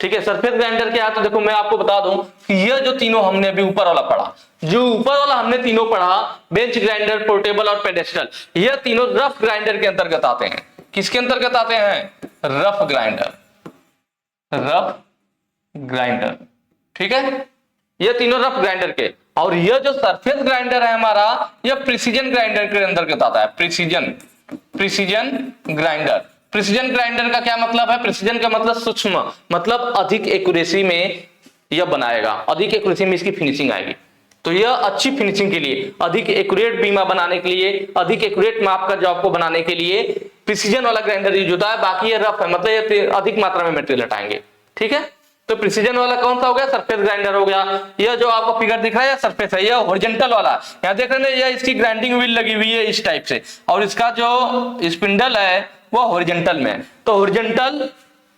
ठीक है। सरफेस ग्राइंडर क्या है, तो देखो मैं आपको बता दूं कि यह जो तीनों हमने अभी ऊपर वाला पढ़ा, जो ऊपर वाला हमने तीनों पढ़ा, बेंच ग्राइंडर, पोर्टेबल और पेडेस्टल, यह तीनों रफ ग्राइंडर के अंतर्गत आते हैं। किसके अंतर्गत आते हैं, रफ ग्राइंडर, रफ ग्राइंडर, ठीक है, ये तीनों रफ ग्राइंडर के। और यह जो सरफेस ग्राइंडर है हमारा, यह प्रिसीजन ग्राइंडर के अंतर्गत आता है। Precision grinder. प्रिसीजन ग्राइंडर का क्या मतलब है, प्रिसीजन का मतलब सूक्ष्म, मतलब अधिक एक्यूरेसी में यह बनाएगा, अधिक एक्यूरेसी में इसकी फिनिशिंग आएगी। तो यह अच्छी फिनिशिंग के लिए, अधिक एक्यूरेट बीमा बनाने के लिए, अधिक एक्यूरेट माप का जॉब को बनाने के लिए प्रिसीजन वाला ग्राइंडर यूज होता है। बाकी ये रफ है, मतलब ये अधिक मात्रा में मटेरियल हटाएंगे, ठीक है। तो प्रिसीजन वाला कौन सा हो गया, सरफेस ग्राइंडर हो गया। यह जो आपको फिगर दिख रहा है सरफेस है, यह हॉरिजॉन्टल वाला। यहाँ देख रहे हैं, यह इसकी ग्राइंडिंग व्हील लगी हुई है इस टाइप से, और इसका जो स्पिंडल है वो हॉरिजॉन्टल में। तो हॉरिजॉन्टल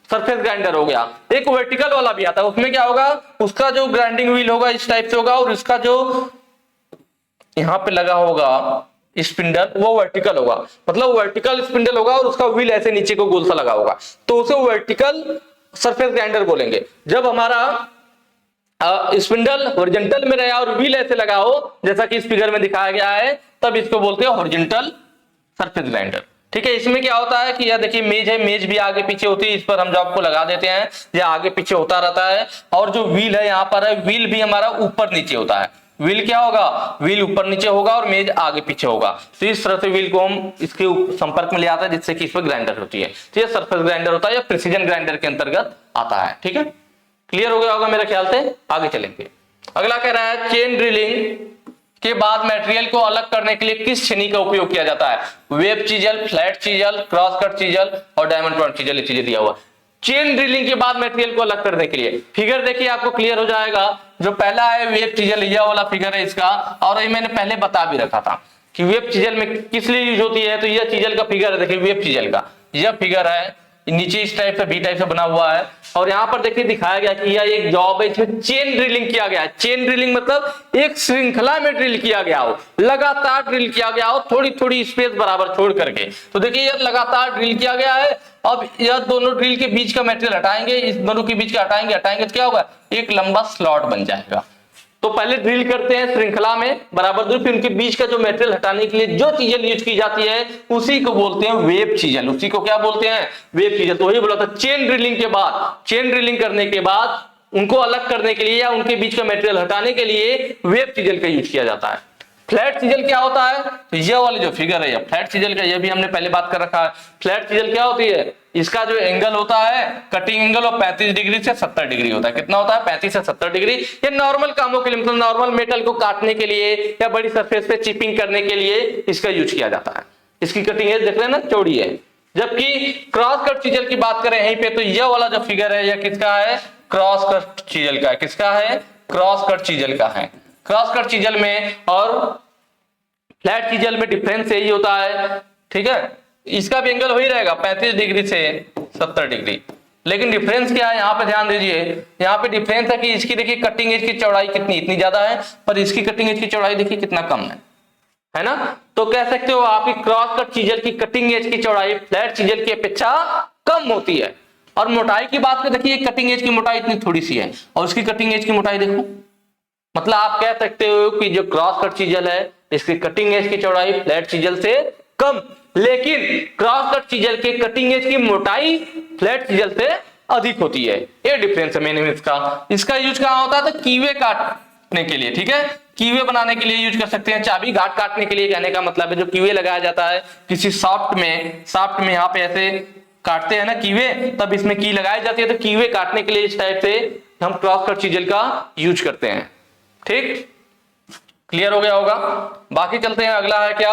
सरफेस ग्राइंडर हो गया। एक वर्टिकल वाला भी आता है, उसमें क्या होगा, उसका जो ग्राइंडिंग व्हील होगा इस टाइप से होगा, और इसका जो यहाँ पे लगा होगा स्पिंडल वो वर्टिकल होगा, मतलब वर्टिकल स्पिंडल होगा और उसका व्हील ऐसे नीचे को गोल सा लगा होगा, तो उसे वर्टिकल सरफेस ग्राइंडर बोलेंगे। जब हमारा स्पिंडल हॉरिजॉन्टल में रहा और व्हील ऐसे लगा हो, जैसा कि इस फिगर में दिखाया गया है, तब इसको बोलते हैं हॉरिजॉन्टल सरफेस ग्राइंडर, ठीक है। इसमें क्या होता है कि यह देखिए मेज है, मेज भी आगे पीछे होती है, इस पर हम जॉब को लगा देते हैं, यह आगे पीछे होता रहता है। और जो व्हील है यहाँ पर है, व्हील भी हमारा ऊपर नीचे होता है। व्हील क्या होगा, व्हील ऊपर नीचे होगा और मेज आगे पीछे होगा। तो इस तरह से व्हील को हम इसके संपर्क में ले आता है, जिससे कि इस पर ग्राइंडर होती है। तो यह सरफेस ग्राइंडर होता है, या प्रिसीजन ग्राइंडर के अंतर्गत आता है, ठीक है। क्लियर हो गया होगा मेरे ख्याल से। आगे चलेंगे। अगला कह रहा है चेन ड्रिलिंग के बाद मटेरियल को अलग करने के लिए किस छेनी का उपयोग किया जाता है। Web chisel, flat chisel, cross cut chisel और डायमंड पॉइंट चीजल, ये चीजें दिया हुआ। चेन ड्रिलिंग के बाद मटेरियल को अलग करने के लिए फिगर देखिए आपको क्लियर हो जाएगा। जो पहला है वेब चीजल, यह वाला फिगर है इसका, और ये मैंने पहले बता भी रखा था कि वेब चीजल में किस लिए यूज होती है। तो यह चीजल का फिगर है, देखिए वेब चीजल का यह फिगर है, नीचे इस टाइप से वी टाइप से बना हुआ है, और यहाँ पर देखिए दिखाया गया कि यह एक जॉब है, इसमें चेन ड्रिलिंग किया गया है। चेन ड्रिलिंग मतलब एक श्रृंखला में ड्रिल किया गया हो, लगातार ड्रिल किया गया हो, थोड़ी थोड़ी स्पेस बराबर छोड़ करके। तो देखिए यह लगातार ड्रिल किया गया है। अब यह दोनों ड्रिल के बीच का मटेरियल हटाएंगे, इस दोनों के बीच का हटाएंगे तो क्या होगा, एक लंबा स्लॉट बन जाएगा। तो पहले ड्रिल करते हैं श्रृंखला में बराबर दूर, फिर उनके बीच का जो मटेरियल हटाने के लिए जो चीजें यूज की जाती है उसी को बोलते हैं वेब चीजल। उसी को क्या बोलते हैं, वेब चीजल। तो वही बोला था, चेन ड्रिलिंग के बाद, चेन ड्रिलिंग करने के बाद उनको अलग करने के लिए या उनके बीच का मटेरियल हटाने के लिए वेब चीजल का यूज किया जाता है। फ्लैट चीजल क्या होता है, तो यह वाली जो फिगर है फ्लैट चीजल का, यह भी हमने पहले बात कर रखा है। फ्लैट चीजल क्या होती है, इसका जो एंगल होता है कटिंग एंगल वो 35 डिग्री से 70 डिग्री होता है। कितना होता है, 35 से 70 डिग्री। ये नॉर्मल कामों के लिए, मतलब नॉर्मल मेटल को काटने के लिए या बड़ी सरफेस पे चिपिंग करने के लिए इसका यूज किया जाता है। इसकी कटिंग एज देख रहे हैं ना, चौड़ी है। जबकि क्रॉस कट चीजल की बात करें यहीं पे, तो यह वाला जो फिगर है यह किसका है, क्रॉस कट चीजल का है। किसका है, क्रॉस कट चीजल का है। क्रॉस कट चीजल में और फ्लैट चीजल में डिफरेंस यही होता है, ठीक है। इसका भी एंगल वही रहेगा 35 डिग्री से 70 डिग्री, लेकिन डिफरेंस क्या है यहाँ पे ध्यान दीजिए। यहाँ पे डिफरेंस है कि इसकी देखिए कटिंग एज की चौड़ाई कितनी, इतनी ज्यादा है, पर इसकी कटिंग एज की चौड़ाई देखिए कितना कम है ना। तो कह सकते हो आपकी क्रॉस कट चीजल की कटिंग एज की चौड़ाई फ्लैट चीजल की अपेक्षा कम होती है। और मोटाई की बात करें, देखिए कटिंग एज की मोटाई इतनी थोड़ी सी है और उसकी कटिंग एज की मोटाई देखो, मतलब आप कह सकते हो कि जो क्रॉस कट चीजल है इसकी कटिंग एज की चौड़ाई फ्लैट चीजल से कम, लेकिन क्रॉस कट चीजल के कटिंग एज की मोटाई फ्लैट चीजल से अधिक होती है। ये डिफरेंस है मेन इसका। इसका यूज कहां होता है? तो कीवे काटने के लिए, ठीक है, कीवे बनाने के लिए यूज कर सकते हैं। चाबी घाट काटने के लिए कहने का मतलब है जो कीवे लगाया जाता है किसी सॉफ्ट में यहाँ पे ऐसे काटते हैं ना कीवे, तब इसमें की लगाई जाती है, तो कीवे काटने के लिए इस टाइप से हम क्रॉस कट चीजल का यूज करते हैं। ठीक, क्लियर हो गया होगा। बाकी चलते हैं, अगला है क्या?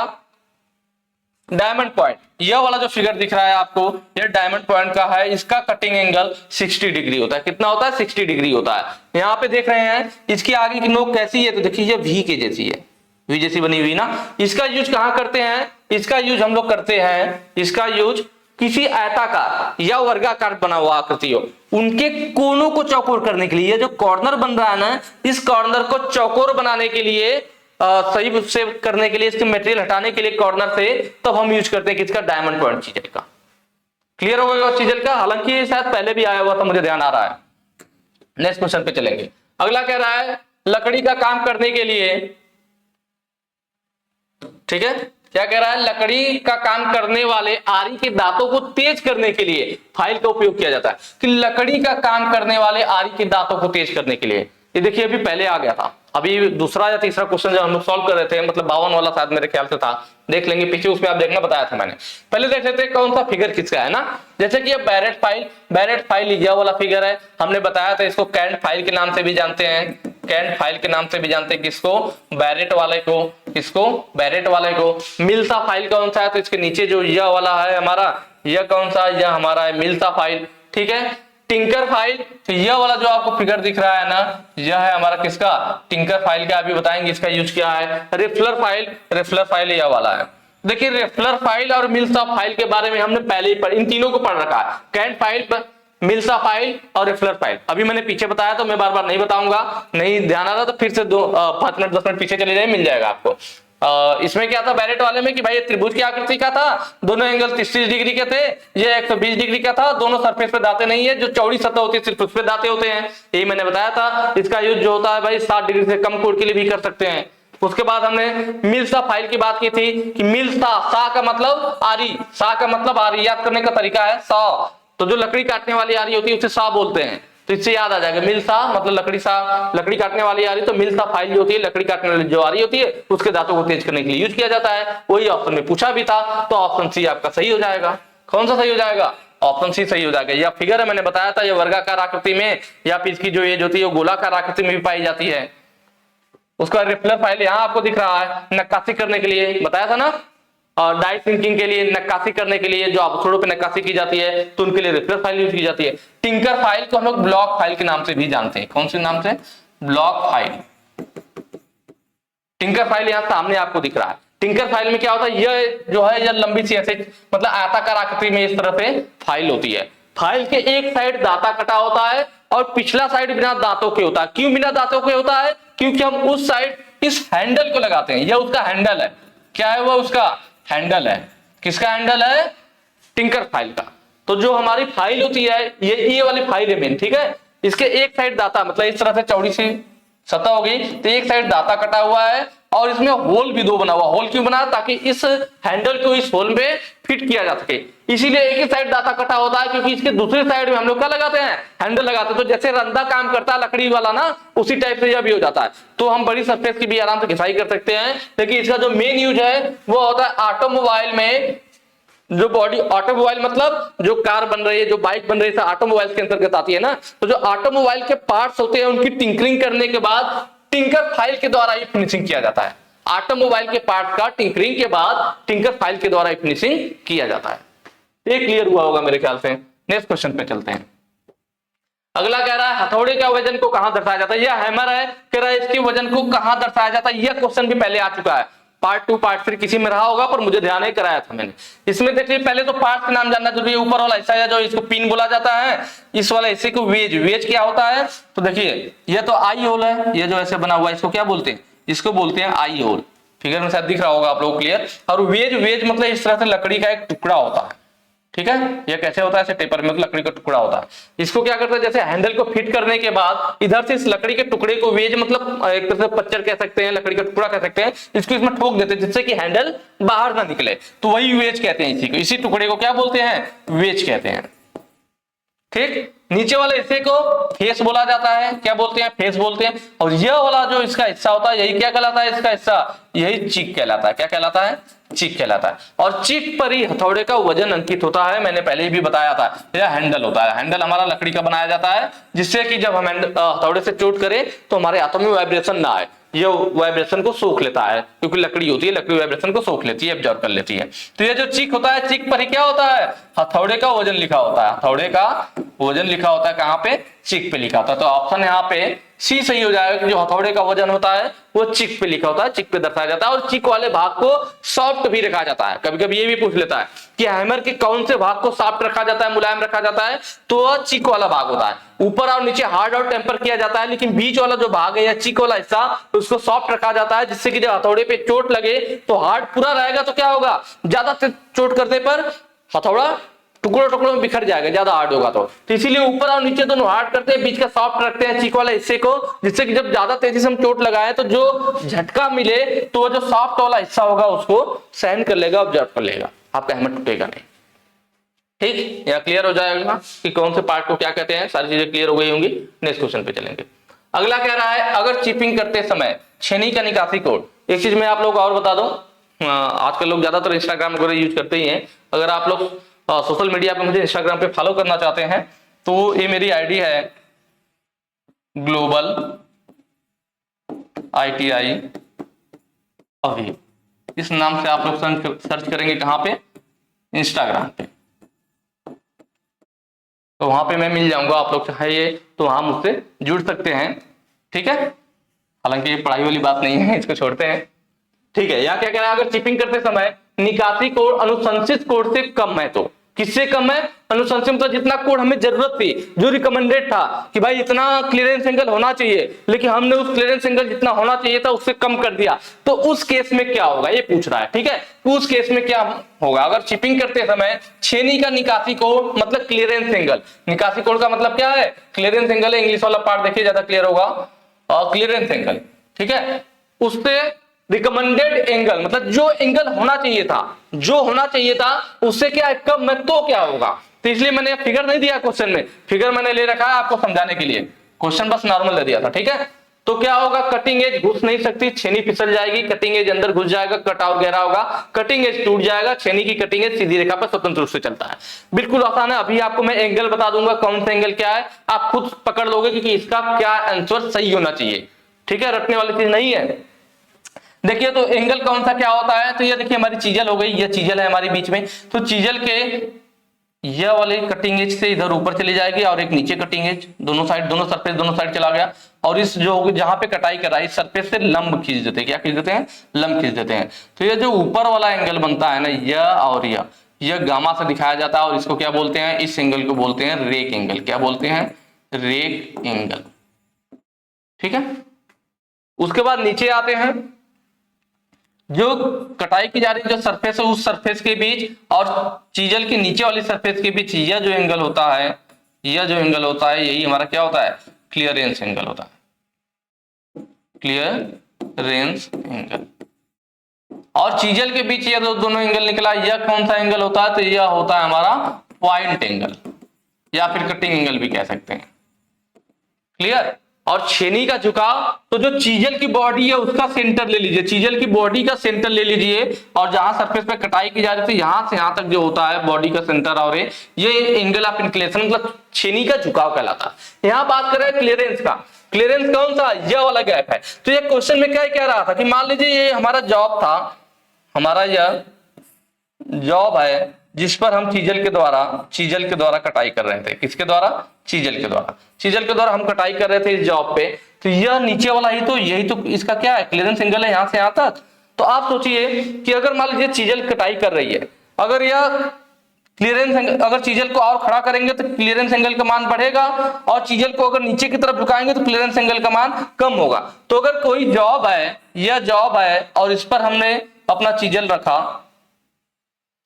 Diamond point. यह वाला जो फिगर दिख रहा है आपको, ये डायमंड पॉइंट का है। इसका कटिंग एंगल 60 डिग्री होता है। कितना होता है? 60 डिग्री होता है। यहाँ पे देख रहे हैं इसकी आगे की नोक कैसी है, तो देखिए ये वी के जैसी है, वी जैसी बनी हुई ना। इसका यूज कहाँ करते हैं? इसका यूज हम लोग करते हैं, इसका यूज किसी आयताकार या वर्गाकार बना हुआ आकृति हो, उनके कोनों को चौकोर करने के लिए। जो कॉर्नर बन रहा है ना, इस कॉर्नर को चौकोर बनाने के लिए, सही से करने के लिए, इसके मटेरियल हटाने के लिए कॉर्नर से, तब हम यूज करते हैं किसका? डायमंड पॉइंट चीजल का। क्लियर हो गया चीजल का? हालांकि ये शायद पहले भी आया हुआ था, मुझे ध्यान आ रहा है। नेक्स्ट क्वेश्चन पे चलेंगे। अगला कह रहा है लकड़ी का काम करने के लिए, ठीक है, क्या कह रहा है? लकड़ी का काम करने वाले आरी के दांतों को तेज करने के लिए फाइल का उपयोग किया जाता है। कि लकड़ी का काम करने वाले आरी के दांतों को तेज करने के लिए, ये देखिए अभी पहले आ गया था, अभी दूसरा या तीसरा क्वेश्चन जब हम लोग सॉल्व कर रहे थे, मतलब 52 वाला शायद मेरे ख्याल से था, देख लेंगे पीछे, उसमें आप देखना बताया था मैंने। पहले देख लेते हैं कौन सा फिगर किसका है ना। जैसे कि ये बैरेट फाइल यह वाला फिगर है, हमने बताया था इसको कैंट फाइल के नाम से भी जानते हैं, कैंट फाइल के नाम से भी जानते हैं किसको? बैरेट वाले को, किसको? बैरेट वाले को। मिल्सा फाइल कौन सा है? तो इसके नीचे जो यह वाला है हमारा, यह कौन सा? यह हमारा है मिल्सा फाइल, ठीक है। टिंकर फाइल, तो यह वाला जो आपको फिगर दिख रहा है ना, यह है हमारा किसका? टिंकर फाइल का। अभी बताएंगे इसका यूज क्या है। रेफलर फाइल यह वाला है। देखिए रेफलर फाइल और मिल्सा फाइल के बारे में हमने पहले ही इन तीनों को पढ़ रखा है, कैंट फाइल, मिल्सा फाइल और रेफलर फाइल। अभी मैंने पीछे बताया तो मैं बार बार नहीं बताऊंगा, नहीं ध्यान आ रहा तो फिर से 5 मिनट 10 मिनट पीछे चले जाए, मिल जाएगा आपको। इसमें क्या था बैरेट वाले में कि भाई ये त्रिभुज की आकृति का था, दोनों एंगल 30 डिग्री के थे, ये 120 डिग्री का था, दोनों सरफेस पे दांते नहीं है, जो चौड़ी सतह होती है सिर्फ उस पे दांते होते हैं, यही मैंने बताया था। इसका यूज जो होता है भाई 60 डिग्री से कम कोण के लिए भी कर सकते हैं। उसके बाद हमने मिल्सा फाइल की बात की थी कि मिल्सा, सा का मतलब आरी, सा का मतलब आरी, याद करने का तरीका है सा, तो जो लकड़ी काटने वाली आरी होती है उसे सा बोलते हैं, तो इससे याद आ जाएगा मिल्सा मतलब लकड़ी सा, लकड़ी काटने वाली आरी, तो मिल्सा फाइल जो होती है लकड़ी काटने वाली जो आरी होती है उसके दांतों को तेज करने के लिए यूज किया जाता है। वही ऑप्शन में पूछा भी था, तो ऑप्शन सी आपका सही हो जाएगा। कौन सा सही हो जाएगा? ऑप्शन सी सही हो जाएगा। यह फिगर है, मैंने बताया था, यह वर्गाकार आकृति में या फिर इसकी जो एज होती है वो गोलाकार आकृति में भी पाई जाती है। उसका रिफ्लेक्टर फाइल यहाँ आपको दिख रहा है, नक्काशी करने के लिए बताया था ना, और डाई सिंकिंग के लिए, नक्काशी करने के लिए जो अवसरों पे नक्काशी की जाती है तो उनके लिए रिफ्लेक्टर फाइल यूज की जाती है। टिंकर फाइल को हम लोग ब्लॉक फाइल के नाम से भी जानते हैं। कौन से नाम से? Block file. टिंकर फाइल यहाँ सामने आपको दिख रहा है। टिंकर फाइल में क्या होता है, यह जो है यह लंबी सी ऐसे मतलब आयताकार आकृति में इस तरह से फाइल होती है। फाइल के एक साइड दांता कटा होता है और पिछला साइड बिना दांतों के होता है। क्यों बिना दांतों के होता है? क्योंकि हम उस साइड इस हैंडल को लगाते हैं, यह उसका हैंडल है। क्या है वो? उसका हैंडल है। किसका हैंडल है? टिंकर फाइल का। तो जो हमारी फाइल होती है ये वाली फाइल है मेन, ठीक है। इसके एक साइड दांता मतलब इस तरह से चौड़ी सी सतह होगी, तो एक साइड दांता कटा हुआ है और इसमें होल भी दो बना हुआ। होल क्यों बना? ताकि इस हैंडल को इस होल में फिट किया जा सके, इसीलिए एक ही साइड दांता कटा होता है, क्योंकि इसके दूसरी साइड में हम लोग क्या लगाते हैं? हैंडल लगाते हैं। तो जैसे रंदा काम करता है लकड़ी वाला ना, उसी टाइप से यह भी हो जाता है। तो हम बड़ी सरफेस की भी आराम से घिसाई कर सकते हैं, लेकिन इसका जो मेन यूज है वो होता है ऑटोमोबाइल में। जो बॉडी, ऑटोमोबाइल मतलब जो कार बन रही है, जो बाइक बन रही है, ऑटोमोबाइल के अंतर्गत आती है ना, तो जो ऑटोमोबाइल के पार्ट्स होते हैं उनकी टिंकरिंग करने के बाद टिंकर फाइल के द्वारा ही फिनिशिंग किया जाता है। ऑटोमोबाइल के पार्ट का टिंकरिंग के बाद टिंकर फाइल के द्वारा फिनिशिंग किया जाता है। ये क्लियर हुआ होगा मेरे ख्याल से। नेक्स्ट क्वेश्चन पे चलते हैं। अगला कह रहा है हथौड़े का वजन को कहां दर्शाया जाता है, यह हैमर है, कह रहा है इसके वजन को कहां दर्शाया जाता है। यह क्वेश्चन भी पहले आ चुका है, पार्ट 2 पार्ट 3 किसी में रहा होगा, पर मुझे ध्यान नहीं कराया था मैंने। इसमें देखिए पहले तो पार्ट के नाम जानना जरूरी है। ऊपर वाला हिस्सा है जो इसको पिन बोला जाता है, इस वाला हिस्से को वेज। वेज क्या होता है तो देखिए यह तो आई होल है, ये जो ऐसे बना हुआ है इसको क्या बोलते हैं, इसको बोलते हैं आई होल। फिगर में शायद दिख रहा होगा आप लोग क्लियर। और वेज, वेज मतलब इस तरह से लकड़ी का एक टुकड़ा होता है, ठीक है। ये कैसे होता है, ऐसे टेपर में लकड़ी का टुकड़ा होता है। इसको क्या करते हैं, जैसे हैंडल को फिट करने के बाद इधर से इस लकड़ी के टुकड़े को वेज मतलब एक तरह से पच्चर कह सकते हैं, लकड़ी का टुकड़ा कह सकते हैं, इसको इसमें ठोक देते हैं जिससे कि हैंडल बाहर ना निकले, तो वही वेज कहते हैं इसी को। इसी टुकड़े को क्या बोलते हैं, वेज कहते हैं, ठीक। नीचे वाले हिस्से को फेस बोला जाता है, क्या बोलते हैं, फेस बोलते हैं। और यह वाला जो इसका हिस्सा होता है यही क्या कहलाता है, इसका हिस्सा यही चिक कहलाता है। क्या कहलाता है, चिक कहलाता है। और चिक पर ही हथौड़े का वजन अंकित होता है, मैंने पहले भी बताया था। यह हैंडल होता है, हैंडल हमारा लकड़ी का बनाया जाता है जिससे कि जब हम हथौड़े से चोट करें तो हमारे हाथों में वाइब्रेशन ना आए, ये वाइब्रेशन को सोख लेता है, क्योंकि लकड़ी होती है, लकड़ी वाइब्रेशन को सोख लेती है, एब्जॉर्ब कर लेती है। तो ये जो चिक होता है, चिक पर ही क्या होता है, हथौड़े का वजन लिखा होता है। हथौड़े का वजन लिखा होता है कहां पे, चिक पे लिखा होता है। तो ऑप्शन यहाँ पे सी सही हो जाएगा कि जो हथौड़े का वजन होता है वो चिक पे लिखा होता है, चिक पे दर्शाया जाता है। और चिक वाले भाग को सॉफ्ट भी रखा जाता है। कभी कभी ये भी पूछ लेता है कि हैमर के कौन से भाग को सॉफ्ट रखा जाता है, मुलायम रखा जाता है, तो वह चिक वाला भाग होता है। ऊपर और नीचे हार्ड और टेम्पर किया जाता है, लेकिन बीच वाला जो भाग है या चिक वाला हिस्सा उसको सॉफ्ट रखा जाता है, जिससे कि जब हथौड़े पे चोट लगे तो हार्ड पूरा रहेगा, तो क्या होगा, ज्यादा चोट करने पर हथौड़ा टुकड़ों टुकड़ों में बिखर जाएगा, ज्यादा हार्ड होगा तो इसीलिए ऊपर और नीचे दोनों हार्ड करते हैं, बीच का सॉफ्ट रखते हैं चिक वाले हिस्से को, जिससे कि जब ज्यादा तेजी से हम चोट लगाए तो जो झटका मिले तो वो जो सॉफ्ट वाला हिस्सा होगा उसको सहन कर लेगा, ऑब्जर्व कर लेगा, आपका हैमर टूटेगा नहीं। ठीक, यह क्लियर हो जाएगा कि कौन से पार्ट को क्या कहते हैं, सारी चीजें क्लियर हो गई होंगी। नेक्स्ट क्वेश्चन पे चलेंगे। अगला कह रहा है अगर चिपिंग करते समय छेनी का निकासी कोड, एक चीज मैं आप लोग और बता दूं, आजकल लोग ज्यादातर इंस्टाग्राम वगैरह यूज करते ही हैं। अगर आप लोग सोशल मीडिया पे मुझे इंस्टाग्राम पे फॉलो करना चाहते हैं तो ये मेरी आईडी है ग्लोबल ITI अभी, इस नाम से आप लोग सर्च करेंगे कहां पे, इंस्टाग्राम पे, तो वहां पे मैं मिल जाऊंगा। आप लोग चाहिए तो वहां मुझसे जुड़ सकते हैं, ठीक है। हालांकि ये पढ़ाई वाली बात नहीं है, इसको छोड़ते हैं, ठीक है। यहाँ क्या कह रहा है, अगर चिपिंग करते समय निकासी कोड अनुशंसित कोड से कम है तो, किससे कम है, अनुशंसित मतलब जितना कोड हमें जरूरत थी, जो रिकमेंडेड था कि भाई इतना क्लियरेंस एंगल होना चाहिए, लेकिन हमने उस क्लियरेंस एंगल जितना होना चाहिए था उससे कम कर दिया, तो उस केस में क्या होगा, ये पूछ रहा है, ठीक है। उस केस में क्या होगा, अगर चिपिंग करते समय छेनी का निकासी कोड मतलब क्लियरेंस एंगल, निकासी कोड का मतलब क्या है, क्लियरेंस एंगल है, इंग्लिश वाला पार्ट देखिए ज्यादा क्लियर होगा, और क्लियरेंस एंगल, ठीक है, उससे रिकमेंडेड एंगल मतलब जो एंगल होना चाहिए था, जो होना चाहिए था उससे क्या कम है तो क्या होगा। तो इसलिए मैंने फिगर नहीं दिया क्वेश्चन में, फिगर मैंने ले रखा है आपको समझाने के लिए, क्वेश्चन बस नॉर्मल दे दिया था, ठीक है। तो क्या होगा, कटिंग एज घुस नहीं सकती, छेनी फिसल जाएगी, कटिंग एज अंदर घुस जाएगा, कट और गहरा होगा, कटिंग एज टूट जाएगा, छेनी की कटिंग एज सीधी रेखा पर स्वतंत्र रूप से चलता है। बिल्कुल आसान है। अभी आपको मैं एंगल बता दूंगा कौन सा एंगल क्या है, आप खुद पकड़ लोगे क्योंकि इसका क्या आंसर सही होना चाहिए, ठीक है, रटने वाली चीज नहीं है। देखिए तो एंगल कौन सा क्या होता है, तो ये देखिए हमारी चीजल हो गई, ये चीजल है हमारी बीच में, तो चीजल के यह वाली कटिंग एज से इधर ऊपर चली जाएगी और एक नीचे कटिंग एज, दोनों साइड, दोनों सरफेस दोनों साइड चला गया, और इस जो जहां पे कटाई कर रहा है इस सरफेस से लंब खींच देते हैं, क्या खींच देते हैं, लंब खींच देते हैं। तो ये जो ऊपर वाला एंगल बनता है ना, यह और यह गामा से दिखाया जाता है, और इसको क्या बोलते हैं, इस एंगल को बोलते हैं रेक एंगल, क्या बोलते हैं, रेक एंगल, ठीक है। उसके बाद नीचे आते हैं, जो कटाई की जा रही जो सरफेस है उस सरफेस के बीच और चीजल के नीचे वाली सरफेस के बीच यह जो एंगल होता है, यह जो एंगल होता है यही हमारा क्या होता है, क्लियरेंस एंगल होता है, क्लियरेंस एंगल। और चीजल के बीच ये दोनों एंगल निकला, यह कौन सा एंगल होता है, तो यह होता है हमारा पॉइंट एंगल या फिर कटिंग एंगल भी कह सकते हैं, क्लियर। और छेनी का झुकाव, तो जो चीजल की बॉडी है उसका सेंटर ले लीजिए, चीजल की बॉडी का सेंटर ले लीजिए, और जहां सरफेस पे कटाई की जा रही थी यहां से यहां तक जो होता है बॉडी का सेंटर, और ये एंगल ऑफ इंक्लिनेशन मतलब छेनी का झुकाव कहलाता है। यहां बात कर रहे हैं क्लियरेंस का, क्लियरेंस कौन सा, यह वाला गैप है। तो ये क्वेश्चन में क्या कह रहा था कि मान लीजिए ये हमारा जॉब था, हमारा यह जॉब है, जिस पर हम चीजल के द्वारा कटाई कर रहे थे। किसके द्वारा? चीजल के द्वारा हम कटाई कर रहे थे इस जॉब पे। तो यह नीचे वाला ही तो, यही तो इसका क्या है, क्लियरेंस एंगल है, यहां से यहां तक। तो आप सोचिए कि अगर मान लीजिए चीजल कटाई कर रही है, अगर यह क्लियरेंस एंगल, अगर चीजल को और खड़ा करेंगे तो क्लियरेंस एंगल का मान बढ़ेगा, और चीजल को अगर नीचे की तरफ झुकाएंगे तो क्लियरेंस एंगल का मान कम होगा। तो अगर कोई जॉब है, यह जॉब है, और इस पर हमने अपना चीजल रखा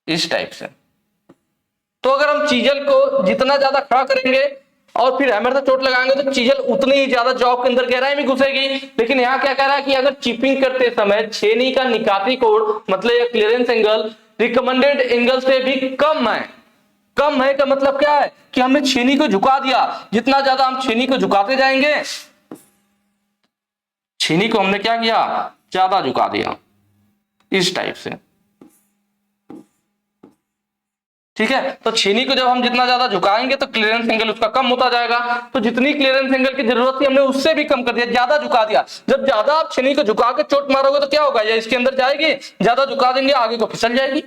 इस टाइप से, तो अगर हम चीजल को जितना ज्यादा खड़ा करेंगे और फिर हैमर से चोट लगाएंगे तो चीजल उतनी ही ज्यादा जॉब के अंदर गहराई में घुसेगी। लेकिन यहाँ क्या कह रहा है कि अगर चिपिंग करते समय छेनी का निकाती कोण, मतलब ये क्लियरेंस एंगल रिकमेंडेड एंगल से भी कम है। कम है का मतलब क्या है कि हमने छेनी को झुका दिया, जितना ज्यादा हम छेनी को झुकाते जाएंगे, छेनी को हमने क्या किया, ज्यादा झुका दिया इस टाइप से, ठीक है। तो छेनी को जब हम जितना ज्यादा झुकाएंगे तो क्लियरेंस एंगल उसका कम होता जाएगा। तो जितनी क्लियरेंस एंगल की जरूरत थी हमने उससे भी कम कर दिया, ज्यादा झुका दिया। जब ज्यादा आप छेनी को झुका के चोट मारोगे तो क्या होगा, या इसके अंदर जाएगी, ज्यादा झुका देंगे आगे को फिसल जाएगी।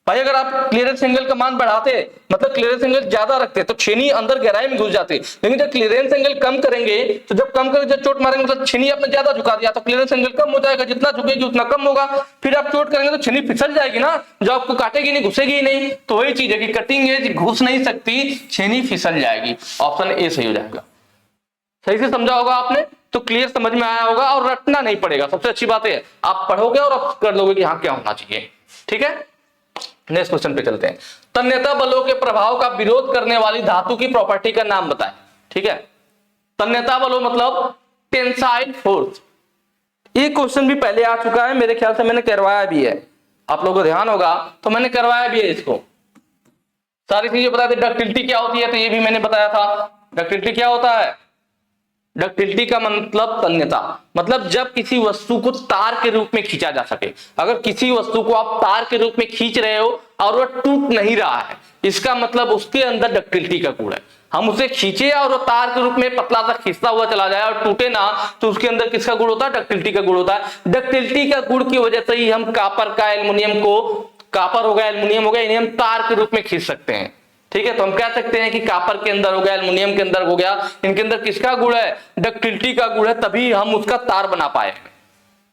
भाई अगर आप क्लियरेंस एंगल का मान बढ़ाते, मतलब क्लियरेंस एंगल ज्यादा रखते, तो छेनी अंदर गहराई में घुस जाती। लेकिन जब क्लियरेंस एंगल कम करेंगे, तो जब कम करके जब चोट मारेंगे तो छेनी आपने ज्यादा झुका दिया, तो क्लियरेंस एंगल कम हो जाएगा, जितना झुकेगी उतना कम होगा। फिर आप चोट करेंगे तो छेनी फिसल जाएगी ना, जो आपको काटेगी नहीं, घुसेगी ही नहीं। तो वही चीज है कि कटिंग एज घुस नहीं सकती, छेनी फिसल जाएगी। ऑप्शन ए सही हो जाएगा। सही से समझा होगा आपने, तो क्लियर समझ में आया होगा, और रटना नहीं पड़ेगा। सबसे अच्छी बात है आप पढ़ोगे और आप कर लोगे कि हाँ क्या होना चाहिए, ठीक है। नेक्स्ट क्वेश्चन पे चलते हैं। तन्यता बलों के प्रभाव का विरोध करने वाली धातु की प्रॉपर्टी का नाम बताएं, ठीक है। तन्यता बलों मतलब टेंसाइल फोर्स। ये क्वेश्चन भी पहले आ चुका है, मेरे ख्याल से मैंने करवाया भी है, आप लोगों को ध्यान होगा तो मैंने करवाया भी है इसको। सारी चीजें बताते, डक्टिलिटी क्या होती है तो ये भी मैंने बताया था। डक्टिलिटी क्या होता है, डक्टिलिटी का मतलब तन्यता, मतलब जब किसी वस्तु को तार के रूप में खींचा जा सके। अगर किसी वस्तु को आप तार के रूप में खींच रहे हो और वह टूट नहीं रहा है, इसका मतलब उसके अंदर डक्टिलिटी का गुण है। हम उसे खींचे और वो तार के रूप में पतला सा खींचता हुआ चला जाए और टूटे ना, तो उसके अंदर किसका गुण होता है, डक्टिलिटी का गुण होता है। डक्टिलिटी का गुण की वजह से ही हम कॉपर का एल्युमिनियम को, कॉपर हो गया एल्युमिनियम हो गया, इन्हें हम तार के रूप में खींच सकते हैं, ठीक है। तो हम कह सकते हैं कि कॉपर के अंदर हो गया, एल्युमिनियम के अंदर हो गया, इनके अंदर किसका गुण है, डक्टिलिटी का गुण है, तभी हम उसका तार बना पाए।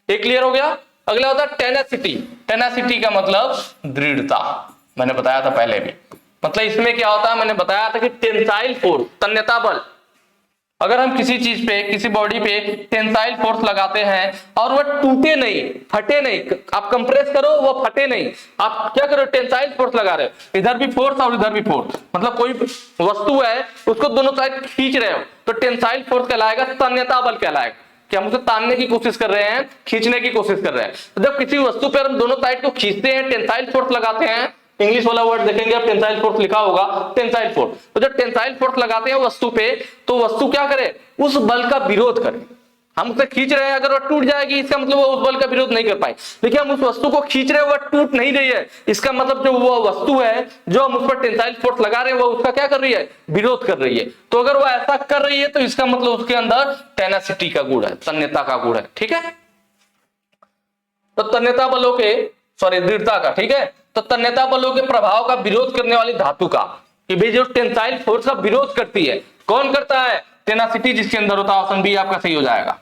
ये क्लियर हो गया। अगला होता है टेनासिटी। टेनासिटी का मतलब दृढ़ता, मैंने बताया था पहले भी। मतलब इसमें क्या होता है, मैंने बताया था कि टेंसाइल फोर्स, तन्यता बल, अगर हम किसी चीज पे, किसी बॉडी पे टेंसाइल फोर्स लगाते हैं और वह टूटे नहीं, फटे नहीं, आप कंप्रेस करो वो फटे नहीं, आप क्या करो, टेंसाइल फोर्स लगा रहे हो, इधर भी फोर्स और इधर भी फोर्स, मतलब कोई वस्तु है उसको दोनों साइड खींच रहे हो तो टेंसाइल फोर्स कहलाएगा, तन्यता बल कहलाएगा कि हम उसे तानने की कोशिश कर रहे हैं, खींचने की कोशिश कर रहे हैं। तो जब किसी वस्तु पर हम दोनों साइड को खींचते हैं, टेंसाइल फोर्स लगाते हैं, इंग्लिश वाला वर्ड देखेंगे आप, टेंसाइल फोर्स लिखा होगा, टेंसाइल फोर्स। तो जब टेंसाइल फोर्स लगाते हैं वस्तु पे, तो वस्तु क्या करे, उस बल का विरोध करे। हम उसे खींच रहे हैं, अगर वह टूट जाएगी इसका मतलब वो उस बल का विरोध नहीं कर पाए। लेकिन हम उस वस्तु को खींच रहे हैं, वह टूट नहीं रही है, इसका मतलब जो वो वस्तु है जो हम उस पर टेंसाइल फोर्स लगा रहे हैं, वो उसका क्या कर रही है, विरोध कर रही है। तो अगर वो ऐसा कर रही है तो इसका मतलब उसके अंदर टेनासिटी का गुण है, तन्यता का गुण है, ठीक है। तो तन्यता बलों के, सॉरी दृढ़ता का, ठीक है। तो तन्यता बलों के प्रभाव का विरोध करने वाली धातु का, कि भाई जो टेंसाइल फोर्स का विरोध करती है, कौन करता है, टेनासिटी जिसके अंदर होता है। ऑप्शन बी आपका सही हो जाएगा।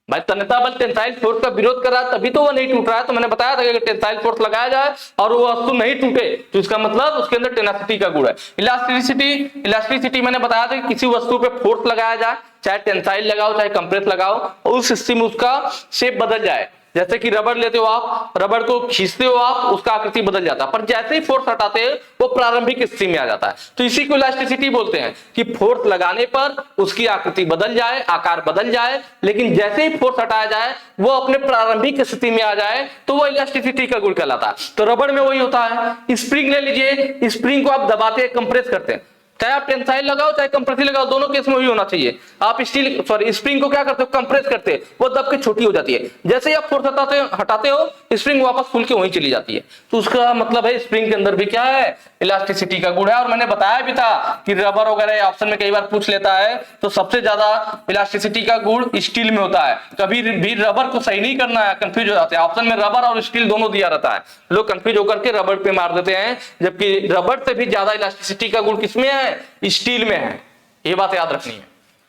भाई तन्यता बल टेंसाइल फोर्स का विरोध कर रहा है तभी तो वो नहीं टूट रहा है। तो मैंने बताया था कि अगर टेंसाइल फोर्स लगाया जाए और वो वस्तु नहीं टूटे तो इसका मतलब उसके अंदर टेनासिटी का गुण है। इलास्टिसिटी, इलास्टिसिटी मैंने बताया था कि किसी वस्तु पे फोर्स लगाया जाए, चाहे टेंसाइल लगाओ चाहे कंप्रेस लगाओ, और उस स्थिति में उसका शेप बदल जाए। जैसे कि रबड़ लेते हो आप, रबड़ को खींचते हो आप, उसका आकृति बदल जाता है, पर जैसे ही फोर्स हटाते हैं वो प्रारंभिक स्थिति में आ जाता है। तो इसी को इलास्टिसिटी बोलते हैं कि फोर्स लगाने पर उसकी आकृति बदल जाए, आकार बदल जाए, लेकिन जैसे ही फोर्स हटाया जाए वो अपने प्रारंभिक स्थिति में आ जाए, तो वो इलास्टिसिटी का गुण कहलाता है। तो रबड़ में वही होता है। स्प्रिंग ले लीजिए, स्प्रिंग को आप दबाते हैं, कंप्रेस करते हैं, चाहे आप टेंसाइल लगाओ चाहे कंप्रेसिव लगाओ, दोनों केस में वही होना चाहिए। आप स्प्रिंग को क्या करते हो, कंप्रेस करते हैं, वो दब के छोटी हो जाती है। जैसे ही आप फोर्स हटाते हो स्प्रिंग वापस खुल के वहीं चली जाती है। तो उसका मतलब है स्प्रिंग के अंदर भी क्या है, इलास्टिसिटी का गुण है। और मैंने बताया भी था कि रबर वगैरह ऑप्शन में कई बार पूछ लेता है, तो सबसे ज्यादा इलास्टिसिटी का गुण स्टील में होता है। कभी भी रबर को सही नहीं करना है, कंफ्यूज हो जाते हैं। ऑप्शन में रबर और स्टील दोनों दिया रहता है, लोग कंफ्यूज होकर के रबर पे मार देते हैं, जबकि रबर से भी ज्यादा इलास्टिसिटी का गुण किसमें है, स्टील में है। ये बात याद रखनी है।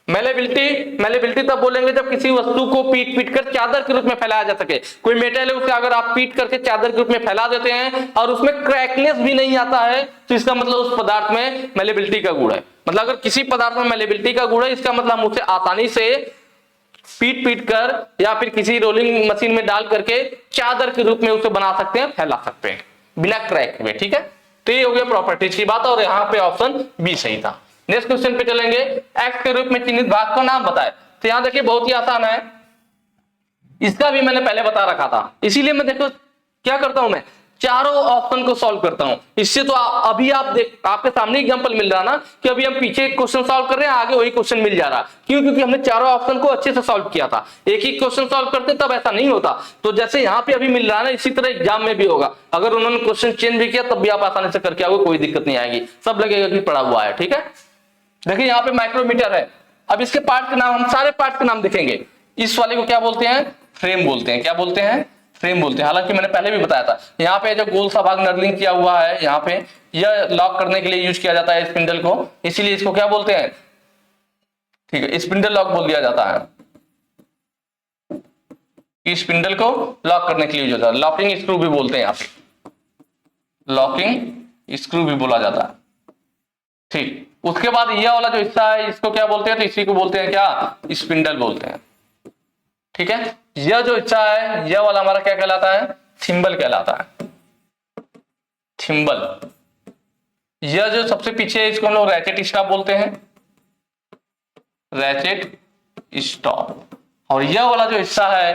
मैलेबिलिटी तब बोलेंगे जब किसी वस्तु को पीट कर चादर के रूप में फैलाया जा सके। कोई मेटल है उसे अगर आप पीट करके चादर के रूप में फैला देते हैं और उसमें क्रैकनेस भी नहीं आता है, तो इसका मतलब उस पदार्थ में मैलेबिलिटी का गुण है। मतलब अगर किसी पदार्थ में मैलेबिलिटी का गुण है, इसका मतलब हम उसे आसानी से पीट कर या फिर किसी रोलिंग मशीन में डाल करके चादर के रूप में उसे बना सकते हैं, फैला सकते हैं बिना क्रैक हुए। ठीक है, तो ये हो गया प्रॉपर्टीज की बात, और यहाँ पे ऑप्शन बी सही था। नेक्स्ट क्वेश्चन पे चलेंगे, एक्स के रूप में चिन्हित भाग का नाम बताए। तो यहाँ देखिए बहुत ही आसान है, इसका भी मैंने पहले बता रखा था, इसीलिए मैं देखो क्या करता हूं, मैं चारों ऑप्शन को सॉल्व करता हूं। इससे तो अभी आप देख, आपके सामने एग्जांपल मिल रहा ना कि अभी हम पीछे क्वेश्चन सॉल्व कर रहे हैं, आगे वही क्वेश्चन मिल जा रहा। क्यों? क्योंकि हमने चारों ऑप्शन को अच्छे से सॉल्व किया था। एक ही क्वेश्चन सॉल्व करते तब ऐसा नहीं होता। तो जैसे यहाँ पे अभी मिल रहा है ना, इसी तरह एग्जाम में भी होगा। अगर उन्होंने क्वेश्चन चेंज भी किया तब भी आप आसानी से करके आओगे, कोई दिक्कत नहीं आएगी, सब लगेगा कि पढ़ा हुआ है। ठीक है, देखिए यहाँ पे माइक्रोमीटर है। अब इसके पार्ट के नाम, हम सारे पार्ट के नाम देखेंगे। इस वाले को क्या बोलते हैं, फ्रेम बोलते हैं। क्या बोलते हैं, फ्रेम बोलते हैं। हालांकि मैंने पहले भी बताया था, यहाँ पे जो गोल सा भाग नर्लिंग किया हुआ है, यहाँ पे यह लॉक करने के लिए यूज किया जाता है स्पिंडल को, इसीलिए इसको क्या बोलते हैं, ठीक है, स्पिंडल लॉक बोल दिया जाता है। इस स्पिंडल को लॉक करने के लिए यूज होता है। लॉकिंग स्क्रू भी बोलते हैं, यहाँ पे लॉकिंग स्क्रू भी बोला जाता है। ठीक, उसके बाद यह वाला जो हिस्सा है इसको क्या बोलते हैं, तो इसी को बोलते हैं क्या, स्पिंडल बोलते हैं। ठीक है, यह जो हिस्सा है यह वाला हमारा क्या कहलाता है, थिम्बल कहलाता है। थिम्बल। यह जो सबसे पीछे है इसको हम लोग रैचेट स्टॉप बोलते हैं, रैचेट स्टॉप। और यह वाला जो हिस्सा है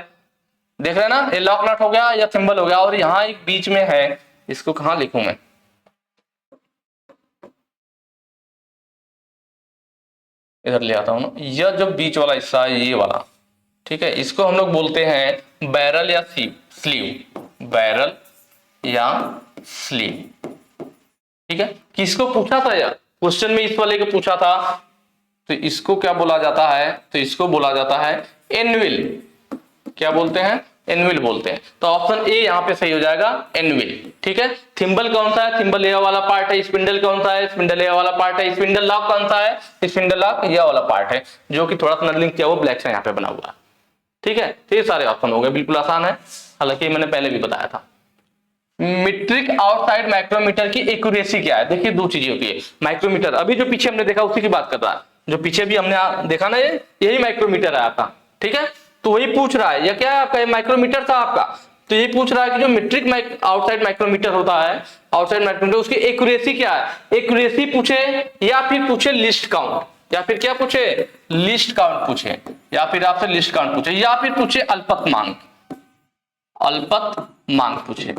देख रहे हैं ना, ये लॉक नट हो गया या थिम्बल हो गया, और यहां एक बीच में है, इसको कहां लिखूं मैं, इधर ले आता हूं ना। यह जो बीच वाला हिस्सा है ये वाला, ठीक है, इसको हम लोग बोलते हैं बैरल या स्लीव, बैरल या स्लीव। ठीक है, किसको पूछा था यार क्वेश्चन में, इस वाले को पूछा था, तो इसको क्या बोला जाता है, तो इसको बोला जाता है एनविल। क्या बोलते हैं, एनविल बोलते हैं। तो ऑप्शन ए यहाँ पे सही हो जाएगा, एनविल। ठीक है, थिम्बल कौन सा है, थिम्बल यह वाला पार्ट है। स्पिंडल कौन सा है, स्पिंडल यह वाला पार्ट है। स्पिंडल लॉक कौन सा है, स्पिंडल लॉक यह वाला पार्ट है, जो कि थोड़ा सा नर्लिंग किया हुआ ब्लैक से यहाँ पे बना हुआ है। ठीक है, तो ये सारे ऑप्शन हो गए, बिल्कुल आसान है, हालांकि मैंने पहले भी बताया था। मीट्रिक आउटसाइड माइक्रोमीटर की एक्यूरेसी क्या है। देखिए दो चीजें होती है, माइक्रोमीटर अभी जो पीछे हमने देखा उसी की बात कर रहा है, जो पीछे भी हमने देखा ना, यही माइक्रोमीटर है आपका। ठीक है, तो वही पूछ रहा है, यह क्या है आपका, माइक्रोमीटर था आपका, तो ये पूछ रहा है कि जो मीट्रिक आउटसाइड माइक्रोमीटर होता है, आउटसाइड माइक्रोमीटर, उसकी एक्यूरेसी क्या है। एक्यूरेसी पूछे या फिर पूछे लिस्ट काउंट, या फिर क्या पूछे, लिस्ट काउंट पूछे, या फिर आपसे लिस्ट काउंट पूछे, या फिर पूछे अल्पतमांक, अल्पतमांक पूछे,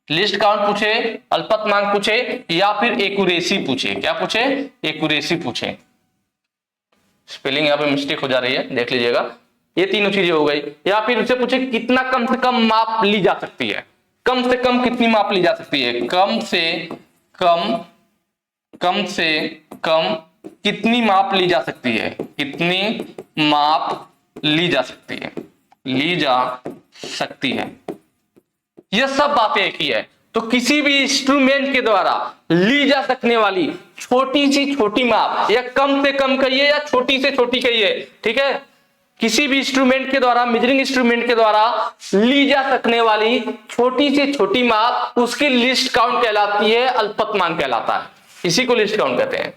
लिस्ट काउंट पूछे, अल्पतमांक पूछे, या फिर एक्यूरेसी पूछे। क्या पूछे, एक्यूरेसी पूछे। स्पेलिंग यहाँ पे मिस्टेक हो जा रही है, देख लीजिएगा। ये तीनों चीजें हो गई। या फिर उससे पूछे कितना कम से कम माप ली जा सकती है, कम से कम कितनी माप ली जा सकती है, कम से कम कितनी माप ली जा सकती है, कितनी माप ली जा सकती है, ली जा सकती है। यह सब बातें एक ही है। तो किसी भी इंस्ट्रूमेंट के द्वारा ली जा सकने वाली छोटी सी छोटी माप, या कम से कम कहिए या छोटी से छोटी कहिए, ठीक है, किसी भी इंस्ट्रूमेंट के द्वारा, मेजरिंग इंस्ट्रूमेंट के द्वारा ली जा सकने वाली छोटी से छोटी माप, उसकी लिस्ट काउंट कहलाती है, अल्पतमांक कहलाता है, इसी को लिस्ट काउंट कहते हैं।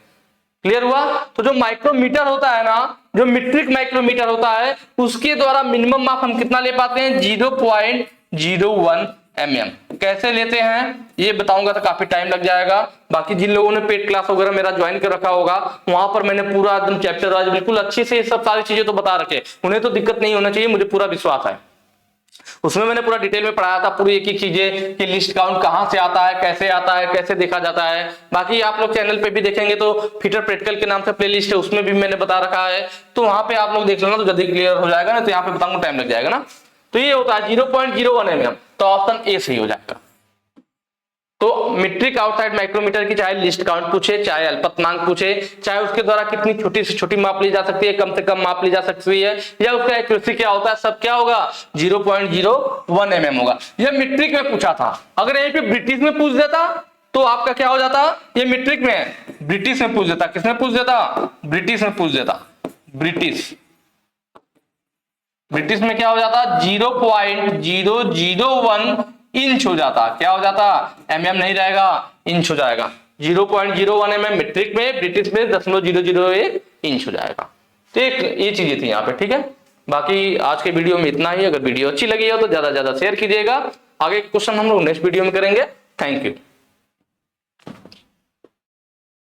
क्लियर हुआ। तो जो माइक्रोमीटर होता है ना, जो मीट्रिक माइक्रोमीटर होता है, उसके द्वारा मिनिमम माप हम कितना ले पाते हैं, 0.01 mm। कैसे लेते हैं ये बताऊंगा तो काफी टाइम लग जाएगा। बाकी जिन लोगों ने पेड क्लास वगैरह मेरा ज्वाइन कर रखा होगा, वहां पर मैंने पूरा एकदम चैप्टर वाइज बिल्कुल अच्छे से सब सारी चीजें तो बता रखे, उन्हें तो दिक्कत नहीं होना चाहिए, मुझे पूरा विश्वास है। उसमें मैंने पूरा डिटेल में पढ़ाया था, पूरी एक एक चीजें कि लिस्ट काउंट कहां से आता है, कैसे आता है, कैसे देखा जाता है। बाकी आप लोग चैनल पे भी देखेंगे तो फिटर प्रैक्टिकल के नाम से प्लेलिस्ट है, उसमें भी मैंने बता रखा है, तो वहां पे आप लोग देख लेना तो जल्दी क्लियर हो जाएगा ना, तो यहाँ पे बताऊंगा टाइम लग जाएगा ना। तो ये होता है 0.01 mm, तो ऑप्शन ए सही हो जाएगा। तो मीट्रिक आउटसाइड माइक्रोमीटर की चाहे लिस्ट काउंट पूछे, चाहे अल्पतमांक पूछे, चाहे उसके द्वारा कितनी छोटी से छोटी माप ली जा सकती है, कम से कम माप ली जा सकती है, या उसका एक्यूरेसी क्या होता है, सब क्या होगा 0.01 mm होगा। यह मीट्रिक में पूछा था। अगर यहीं पे ब्रिटिश में पूछ देता तो आपका क्या हो जाता, ये मीट्रिक में ब्रिटिश में पूछ देता, किसमें पूछ देता, ब्रिटिश में पूछ देता, ब्रिटिश में क्या हो जाता 0.001 इंच हो जाता, क्या हो जाता, mm नहीं रहेगा, इंच हो जाएगा। 0.01 mm मीट्रिक में, ब्रिटिश में 0.001 इंच हो जाएगा। तो ये चीजें थी यहाँ पे, ठीक है। बाकी आज के वीडियो में इतना ही। अगर वीडियो अच्छी लगी हो तो ज्यादा से ज्यादा शेयर कीजिएगा। आगे क्वेश्चन हम लोग नेक्स्ट वीडियो में करेंगे। Thank you.